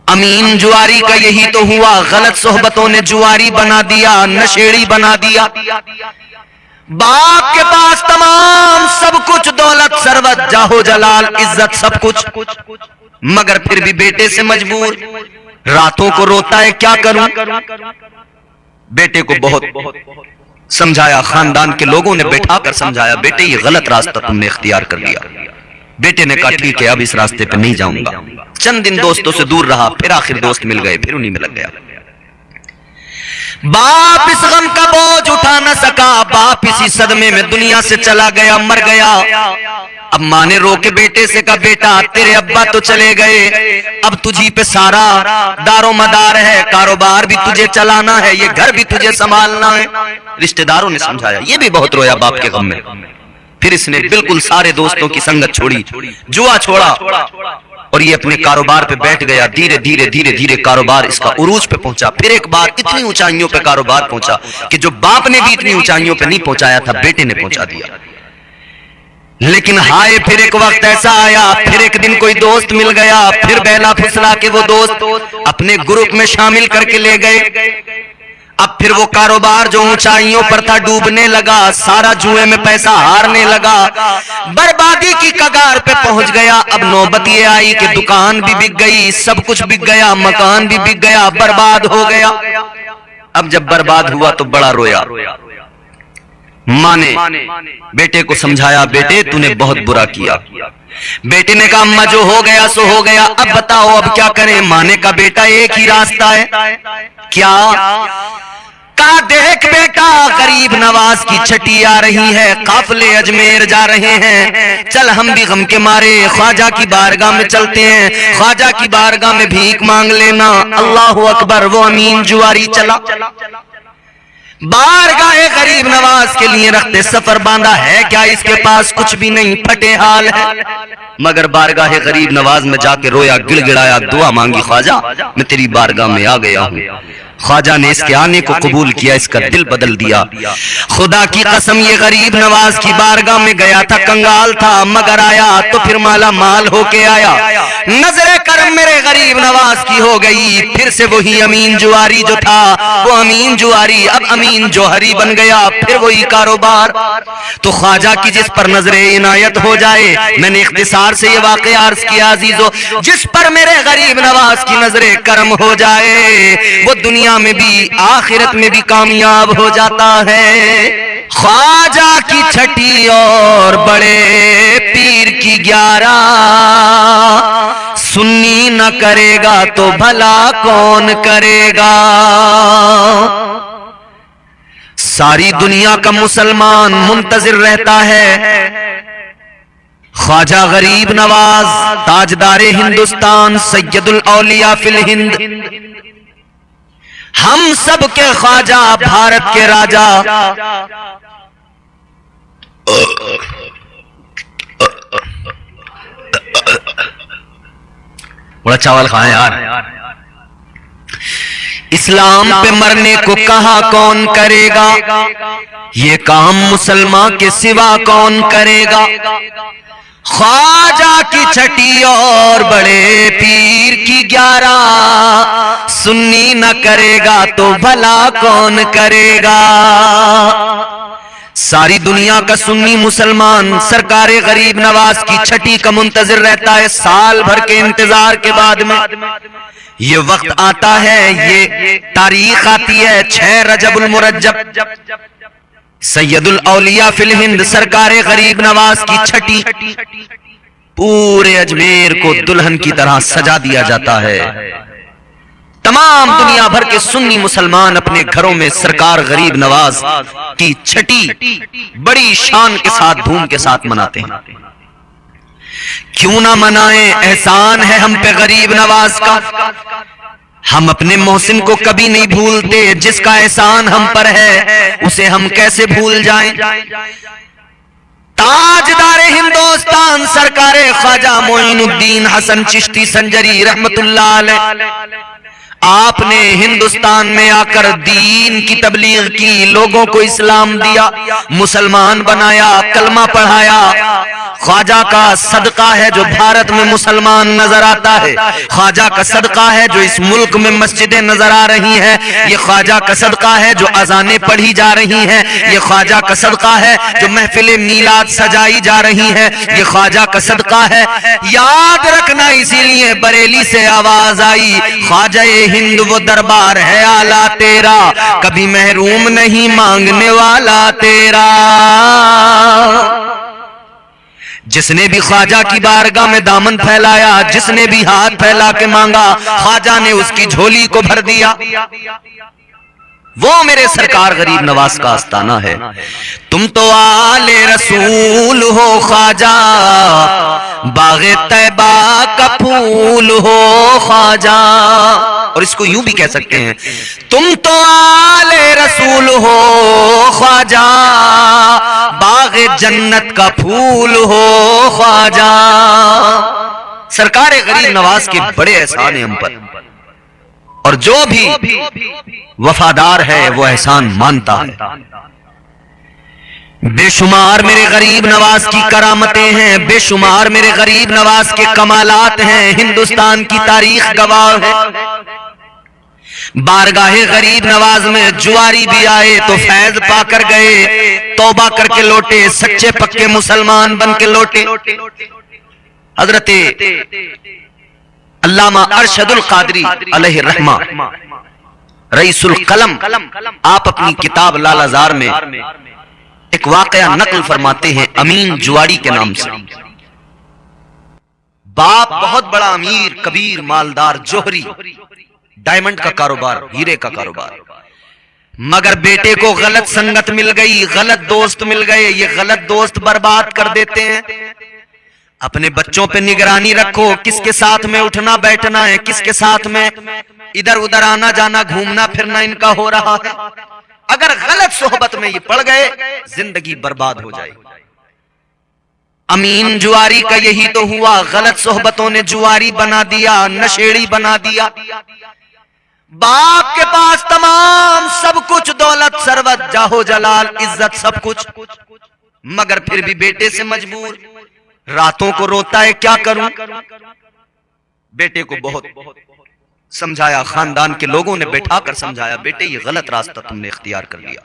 अमीन जुआरी का यही तो हुआ, गलत सोहबतों ने जुआरी बना दिया, नशेड़ी बना दिया। बाप के पास तमाम सब कुछ, दौलत सरवत जाहो जलाल इज्जत सब कुछ, मगर फिर भी बेटे से मजबूर, रातों को रोता है क्या करूं। बेटे को बहुत समझाया, खानदान के लोगों ने बैठाकर समझाया, बेटे ये गलत रास्ता तुमने इख्तियार कर लिया। बेटे ने कहा ठीक है अब इस रास्ते पे नहीं जाऊंगा। चंद दिन दोस्तों से दूर रहा, फिर आखिर दोस्त मिल गए, फिर उन्हीं में लग गया। बाप इस गम का बोझ उठा न सका, बाप इसी सदमे में दुनिया से चला गया, मर गया। अब माँ ने रोके बेटे से कहा, बेटा तेरे अब्बा तो चले गए, अब तुझी पे सारा दारो मदार है, कारोबार भी तुझे चलाना है, ये घर भी तुझे संभालना है। रिश्तेदारों ने समझाया, ये भी बहुत रोया बाप के गम में। फिर इसने बिल्कुल सारे दोस्तों की संगत छोड़ी, जुआ छोड़ा और ये अपने कारोबार पे बैठ गया। धीरे धीरे धीरे धीरे कारोबार इसका उरूज पे पहुंचा। फिर एक बार इतनी ऊंचाइयों पे कारोबार पहुंचा कि जो बाप ने भी इतनी ऊंचाइयों पे नहीं पहुंचाया था, बेटे ने पहुंचा दिया। लेकिन हाय फिर एक वक्त ऐसा आया, फिर एक दिन कोई दोस्त मिल गया, फिर बहला फुसला के वो दोस्त अपने ग्रुप में शामिल करके ले गए। अब फिर वो कारोबार जो ऊंचाइयों पर था डूबने लगा, सारा जुए में पैसा हारने लगा, बर्बादी की कगार पे पहुंच गया। अब नौबत ये आई कि दुकान भी बिक गई, सब कुछ बिक गया, मकान भी बिक गया, बर्बाद हो गया। अब जब बर्बाद हुआ तो बड़ा रोया। माँ ने बेटे को समझाया, बेटे तूने बहुत बुरा किया। बेटे ने कहा अम्मा जो हो गया सो हो गया, अब बताओ अब क्या करें। माँ ने कहा बेटा एक ही रास्ता है। क्या? कहा देख बेटा गरीब नवाज की छठी आ रही है, काफिले अजमेर जा रहे हैं, चल हम भी गम के मारे ख्वाजा की बारगाह में चलते हैं, ख्वाजा की बारगाह में भीख मांग लेना। अल्लाह अकबर। वो अमीन जुआरी चला, बारगाह गरीब नवाज के लिए रखते सफर बांधा है। क्या इसके पास कुछ भी नहीं, फटे हाल है, मगर बारगाह गरीब नवाज में जाके रोया, गिड़गिड़ाया, दुआ मांगी, ख्वाजा मैं तेरी बारगाह में आ गया हूं। ख्वाजा ने इसके आने को कबूल किया, इसका दिल बदल दिया। खुदा की कसम ये गरीब नवाज की बारगाह में गया था, कंगाल था, मगर आया तो फिर माला माल होके आया। नजरे करम मेरे गरीब नवाज की हो गई। फिर से वही अमीन जुआरी जो था वो अमीन जुआरी अब अमीन जौहरी बन गया, फिर वही कारोबार। तो ख्वाजा की जिस पर नजरे इनायत हो जाए, मैंने इख्तिसार से ये वाक़या अर्ज किया अजीजों, जिस पर मेरे गरीब नवाज की नजरे करम हो जाए वो दुनिया में भी आखिरत में भी कामयाब हो जाता है। ख्वाजा की छठी और बड़े पीर की 11, सुन्नी न करेगा तो भला कौन करेगा। सारी दुनिया का मुसलमान मुंतजिर रहता है, ख्वाजा गरीब नवाज ताजदारे हिंदुस्तान सैयदुल औलिया फिल हिंद, हम सब के ख्वाजा, भारत के राजा, थोड़ा चावल खाएं यार। इस्लाम पे मरने को कहा कौन करेगा, ये काम मुसलमान के सिवा कौन करेगा। ख्वाजा की छठी और बड़े पीर की 11, सुन्नी न करेगा तो भला कौन करेगा। सारी दुनिया का सुन्नी मुसलमान सरकार गरीब नवाज की छठी का मुंतजिर रहता है। साल भर के इंतजार के बाद में ये वक्त आता है, ये तारीख आती है 6 रजबुल मुरज्जब, सैयदुल औलिया फिल हिंद सरकार गरीब नवाज की छठी। पूरे अजमेर को दुल्हन की तरह सजा दिया जाता है। तमाम दुनिया भर के सुन्नी मुसलमान अपने घरों में सरकार गरीब नवाज की छठी बड़ी शान के साथ धूम के साथ मनाते हैं। क्यों ना मनाएं, एहसान है हम पे गरीब नवाज का। हम अपने मोहसिन को कभी नहीं भूलते, जिसका एहसान हम पर है उसे हम कैसे भूल जाएं। ताजदार हिंदुस्तान सरकारे ख्वाजा मोइनुद्दीन हसन चिश्ती संजरी रहमतुल्लाह अलैह, आपने हिंदुस्तान में आकर दीन की तबलीग की, लोगों को इस्लाम दिया, मुसलमान बनाया, कलमा पढ़ाया। ख्वाजा का सदका है जो भारत में मुसलमान नजर आता है, ख्वाजा का सदका है जो इस मुल्क में मस्जिदें नजर आ रही हैं, ये ख्वाजा का सदका है जो अजानें पढ़ी जा रही हैं, ये ख्वाजा का सदका है जो महफिल मीलाद सजाई जा रही है, ये ख्वाजा का सदका है। याद रखना, इसीलिए बरेली से आवाज आई, ख्वाजा हिंद वो दरबार है आला तेरा, कभी महरूम नहीं मांगने वाला तेरा। जिसने भी ख्वाजा की बारगाह में दामन फैलाया, जिसने भी हाथ फैला के मांगा, ख्वाजा ने उसकी झोली को भर दिया। वो मेरे सरकार गरीब नवाज का आस्ताना है। तुम तो आले रसूल हो ख्वाजा, बागे तैबा का फूल हो ख्वाजा। और इसको यूं भी कह सकते हैं, तुम तो आले रसूल हो ख्वाजा, बागे जन्नत का फूल हो ख्वाजा। सरकार गरीब नवाज के बड़े एहसान है हम पर, और जो भी वफादार है वो एहसान मानता है। बेशुमार मेरे गरीब नवाज की करामतें हैं, बेशुमार मेरे गरीब नवाज के कमालात हैं, हिंदुस्तान की तारीख गवाह है। बारगाहे गरीब नवाज में जुआरी भी आए तो फैज पाकर गए, तौबा करके लौटे, सच्चे पक्के मुसलमान बन के लौटे। हजरते अल्लामा अरशदुल कादरी अलैहि रहमा रईसुल कलम, आप अपनी किताब लालाजार में एक वाकया नकल फरमाते हैं अमीन जुआड़ी के नाम से। बाप बहुत बड़ा अमीर, कबीर, मालदार, जोहरी, डायमंड का कारोबार, हीरे का कारोबार, मगर बेटे को गलत संगत मिल गई, गलत दोस्त मिल गए। ये गलत दोस्त बर्बाद कर देते हैं। अपने बच्चों पे निगरानी रखो, किसके साथ में उठना बैठना है, किसके साथ में इधर उधर आना जाना घूमना फिरना इनका हो रहा है। अगर गलत सोहबत में ये पड़ गए, जिंदगी बर्बाद हो जाएगी। अमीन जुआरी का यही तो हुआ, गलत सोहबतों ने जुआरी बना दिया, नशेड़ी बना दिया। बाप के पास तमाम सब कुछ, दौलत, सरवत, जाहो जलाल, इज्जत, सब कुछ, मगर फिर भी बेटे से मजबूर। रातों को रोता है, क्या करूं। बेटे को बहुत समझाया, खानदान के लोगों ने बैठाकर समझाया, बेटे ये गलत रास्ता तुमने इख्तियार कर लिया।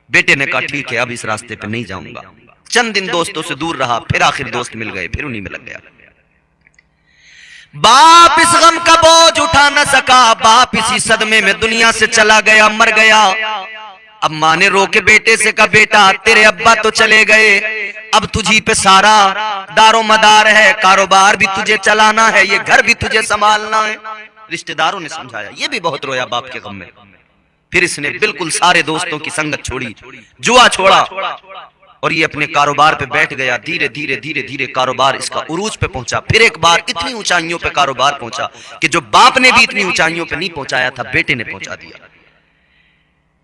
बेटे ने कहा ठीक है, अब इस रास्ते पे नहीं जाऊंगा। चंद दिन दोस्तों से दूर रहा, फिर आखिर दोस्त मिल गए, फिर उन्हीं में लग गया। बाप इस गम का बोझ उठा न सका, बाप इसी सदमे में दुनिया से चला गया, मर गया। अब माँ ने रोके बेटे से कहा, बेटा तेरे अब्बा तो चले गए, अब तुझी पे सारा दारो मदार है, कारोबार भी तुझे चलाना है, ये घर भी तुझे संभालना है। रिश्तेदारों ने समझाया, ये भी बहुत रोया बाप के गम में। फिर इसने बिल्कुल सारे दोस्तों की संगत छोड़ी, जुआ छोड़ा, और ये अपने कारोबार पे बैठ गया। धीरे धीरे धीरे धीरे कारोबार इसका उरूज पे पहुंचा। फिर एक बार इतनी ऊंचाइयों पे कारोबार पहुंचा कि जो बाप ने भी इतनी ऊंचाइयों पे नहीं पहुंचाया था, बेटे ने पहुंचा दिया।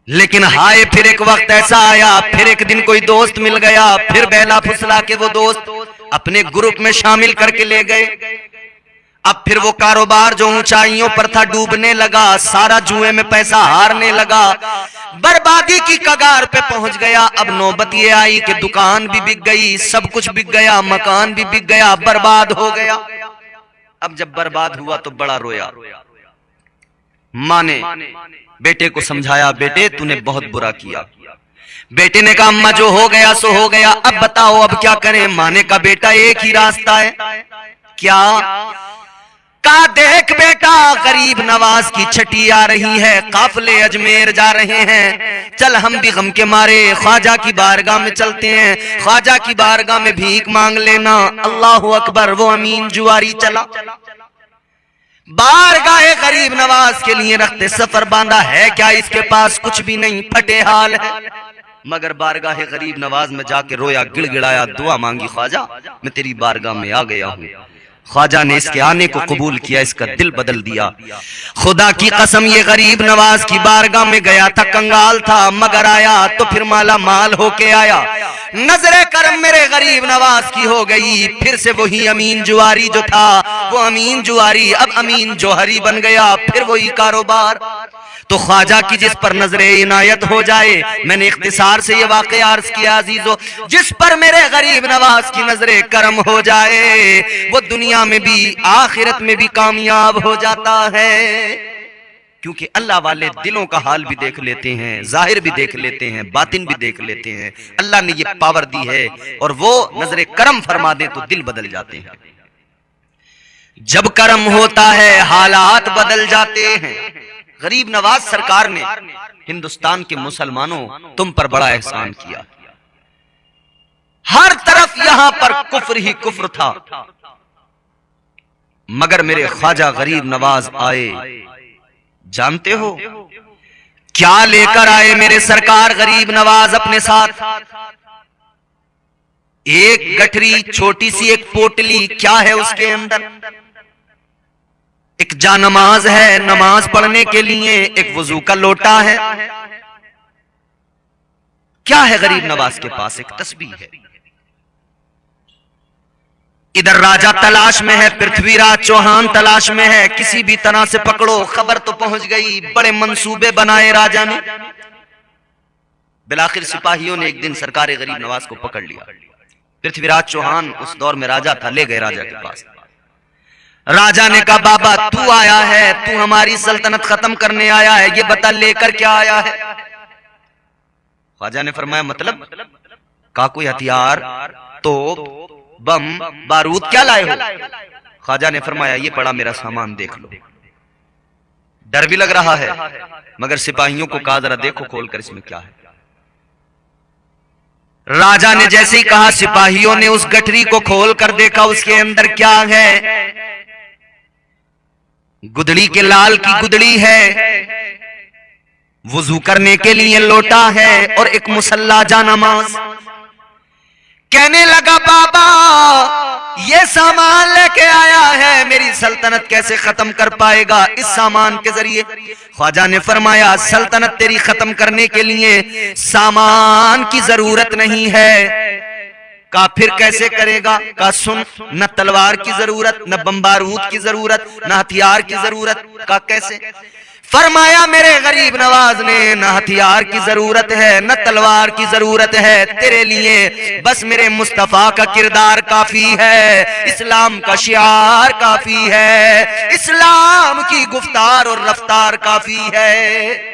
लेकिन हाय, फिर एक वक्त ऐसा आया, फिर एक दिन कोई दोस्त मिल गया, फिर बहला फुसला के वो दोस्त अपने ग्रुप में शामिल करके ले गए। अब फिर वो कारोबार जो ऊंचाइयों पर था डूबने लगा, सारा जुए में पैसा हारने लगा, बर्बादी की कगार पे पहुंच गया। अब नौबत ये आई कि दुकान भी बिक गई, सब कुछ बिक गया, मकान भी बिक गया, बर्बाद हो गया। अब जब बर्बाद हुआ तो बड़ा रोया। माँ ने बेटे को समझाया, बेटे तूने बहुत बुरा किया। बेटे ने कहा अम्मा जो हो गया सो हो गया, अब बताओ अब क्या करें। माँ ने कहा बेटा एक ही रास्ता है। क्या? कहा देख बेटा गरीब नवाज की छठी आ रही है, काफले अजमेर जा रहे हैं, चल हम भी गम के मारे ख्वाजा की बारगाह में चलते हैं, ख्वाजा की बारगाह में भीख मांग लेना। अल्लाह अकबर। वो अमीन जुआरी चला, बारगाह गरीब नवाज के लिए रखते सफर बांधा। है क्या इसके पास? कुछ भी नहीं, फटे हाल है। मगर बारगाह गरीब नवाज में जाके रोया, गिड़गिड़ाया, दुआ मांगी, ख्वाजा मैं तेरी बारगाह में आ गया हूं। ख्वाजा ने इसके आने को कबूल किया, इसका दिल बदल दिया। खुदा की कसम ये गरीब नवाज की बारगाह में गया था, कंगाल था, मगर आया तो फिर माला माल होके आया। नजरे करम मेरे गरीब नवाज की हो गई। फिर से वही अमीन जुआरी जो था वो अमीन जुआरी अब अमीन जौहरी बन गया। फिर वही कारोबार। तो ख्वाजा की जिस पर नजरे इनायत हो जाए, मैंने इख्तिसार से ये वाक़या अर्ज किया अजीजों, जिस पर मेरे गरीब नवाज की नजरे करम हो जाए वो दुनिया में भी आखिरत में भी कामयाब हो जाता है। क्योंकि अल्लाह वाले दिलों का हाल भी देख लेते हैं, जाहिर भी देख लेते हैं, बातिन भी देख लेते हैं। अल्लाह ने ये पावर दी है और वो नजरे करम फरमा दे तो दिल बदल जाते हैं। जब करम होता है हालात बदल जाते हैं। गरीब नवाज सरकार ने हिंदुस्तान के मुसलमानों तुम पर बड़ा एहसान किया। हर तरफ यहां पर कुफ्र ही कुफ्र था, मगर मेरे ख्वाजा गरीब नवाज आए। जानते हो क्या लेकर आए मेरे सरकार गरीब नवाज अपने साथ? एक गठरी, छोटी सी एक पोटली। क्या है उसके अंदर? एक जानमाज है नमाज पढ़ने के लिए, एक वजू का लोटा है। क्या है गरीब नवाज के पास? एक तस्बीह है। इधर राजा तलाश में है, पृथ्वीराज चौहान तलाश में है। किसी भी तरह से पकड़ो, खबर तो पहुंच गई। बड़े मंसूबे बनाए राजा ने। बिलाखिर सिपाहियों ने एक दिन सरकार गरीब नवाज को पकड़ लिया। पृथ्वीराज चौहान उस दौर में राजा था, ले गए राजा के पास। राजा ने कहा बाबा तू आया है, तू हमारी सल्तनत खत्म करने आया है, ये बता लेकर क्या आया है? ख्वाजा ने फरमाया मतलब? का कोई हथियार, तोप, बम, बारूद क्या लाए हो? ख्वाजा ने फरमाया ये पड़ा मेरा सामान, देख लो। डर भी लग रहा है, मगर सिपाहियों को कहा जरा देखो खोलकर इसमें क्या है। राजा ने जैसे ही कहा, सिपाहियों ने उस गठरी को खोल कर देखा। उसके अंदर क्या है? गुदड़ी के लाल की गुदड़ी है, वुजू करने के लिए लोटा है और एक मुसल्ला जानमाज। कहने लगा बाबा ये सामान लेके आया है, मेरी सल्तनत कैसे खत्म कर पाएगा इस सामान के जरिए? ख्वाजा ने फरमाया सल्तनत तेरी खत्म करने के लिए सामान की जरूरत नहीं है। का फिर कैसे करेगा? का सुन, न तलवार की जरूरत, न बम बारूद की जरूरत, न हथियार की जरूरत। का कैसे? फरमाया मेरे गरीब नवाज ने न हथियार की जरूरत है न तलवार की जरूरत है, तेरे लिए बस मेरे मुस्तफा का किरदार काफी है, इस्लाम का शिआर काफी है, इस्लाम की गुफ्तार और रफ्तार काफी है।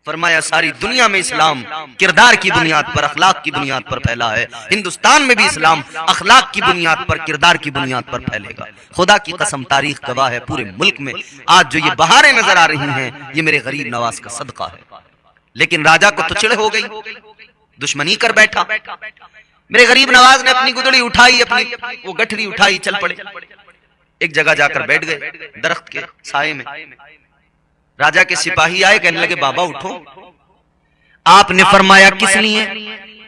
फरमाया सारी दुनिया में इस्लाम किरदार की बुनियाद पर, अखलाक की बुनियाद पर फैला है। हिंदुस्तान में भी इस्लाम अखलाक की बुनियाद पर, किरदार की बुनियाद पर फैलेगा। खुदा की कसम तारीख गवाह है, पूरे मुल्क में आज जो ये बहारें नजर आ रही हैं ये मेरे गरीब नवाज का सदका है। लेकिन राजा को तो चिढ़ हो गई, दुश्मनी कर बैठा। मेरे गरीब नवाज ने अपनी गुदड़ी उठाई, अपनी वो गठरी उठाई, चल पड़े। एक जगह जाकर बैठ गए दरख्त के साए में। राजा के सिपाही आए, कहने लगे बाबा उठो। आपने फरमाया किस लिए?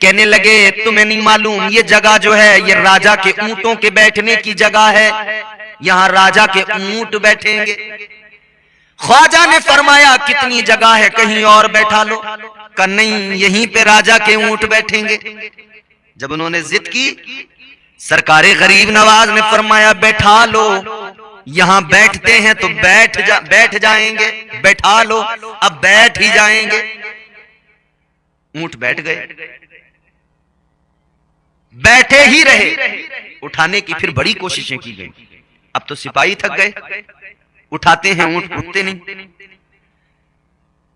कहने लगे तुम्हें नहीं मालूम ये जगह जो है ये राजा के ऊंटों के बैठने की जगह है, यहाँ राजा के ऊंट बैठेंगे। ख्वाजा ने फरमाया कितनी जगह है, कहीं और बैठा लो। कहा नहीं, यहीं पे राजा के ऊंट बैठेंगे। जब उन्होंने जिद की, सरकारे गरीब नवाज ने फरमाया बैठा लो। यहां बैठते हैं तो बैठ जाएंगे, बैठा लो, अब बैठ ही जाएंगे। ऊंट बैठ गए, बैठे ही रहे। उठाने की फिर बड़ी कोशिशें की गई। अब तो सिपाही थक गए, उठाते हैं ऊंट, उठते नहीं।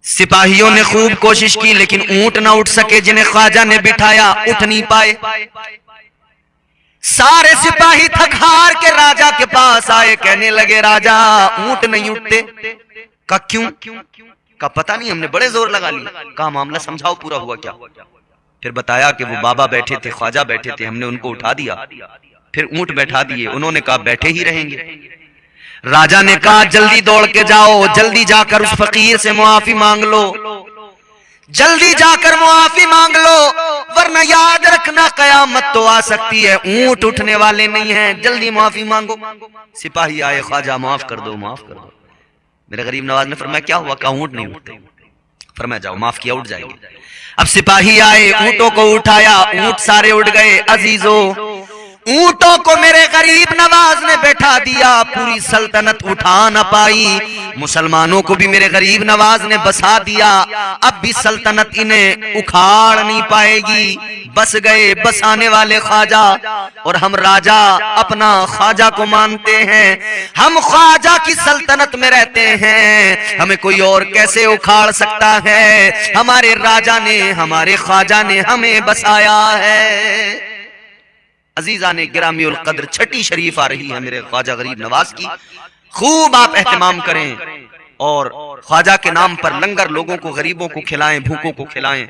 सिपाहियों ने खूब कोशिश की लेकिन ऊंट ना उठ सके। जिन्हें ख्वाजा ने बिठाया उठ नहीं पाए। सारे सिपाही थक हार के राजा के पास आए, कहने लगे राजा ऊंट नहीं उठते। का क्यों? का पता नहीं, हमने बड़े जोर लगा लिया। का मामला समझाओ, पूरा हुआ क्या? फिर बताया कि वो बाबा बैठे थे, ख्वाजा बैठे थे, हमने उनको उठा दिया, फिर ऊंट बैठा दिए। उन्होंने कहा बैठे ही रहेंगे। राजा ने कहा जल्दी दौड़ के जाओ, जल्दी जाकर उस फकीर से मुआफी मांग लो, जल्दी जाकर मुआफी मांग लो, वरना याद रखना कयामत तो आ सकती है, ऊंट उठने वाले नहीं हैं, जल्दी माफी मांगो। सिपाही आए, ख्वाजा माफ कर दो, माफ कर दो। मेरे गरीब नवाज ने फरमाया क्या हुआ? कहा ऊंट नहीं उठते। फरमाया जाओ, माफ किया, उठ जाएंगे। अब सिपाही आए, ऊंटों को उठाया, ऊंट सारे उठ गए। अजीजों, ऊंटों को मेरे गरीब नवाज ने बैठा दिया, पूरी सल्तनत उठा न पाई। मुसलमानों को भी मेरे गरीब नवाज ने बसा दिया, अब भी सल्तनत इन्हें उखाड़ नहीं पाएगी। बस गए बसाने वाले ख्वाजा, और हम राजा अपना ख्वाजा को मानते हैं, हम ख्वाजा की सल्तनत में रहते हैं, हमें कोई और कैसे उखाड़ सकता है? हमारे राजा ने, हमारे ख्वाजा ने हमें बसाया है। अजीजा ने गिरामी उल कद्र छठी शरीफ आ रही है मेरे ख्वाजा गरीब नवाज की, खूब आप एहतमाम करें और ख्वाजा के नाम पर लंगर लोगों को, गरीबों को खिलाएं, भूखों को खिलाएं।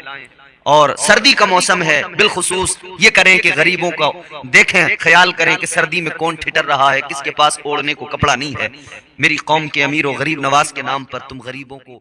और सर्दी का मौसम है, बिलखुसूस ये करें कि गरीबों को देखें, ख्याल करें कि सर्दी में कौन ठिठर रहा है, किसके पास ओढ़ने को कपड़ा नहीं है। मेरी कौम के अमीर और गरीब नवाज के नाम पर तुम गरीबों को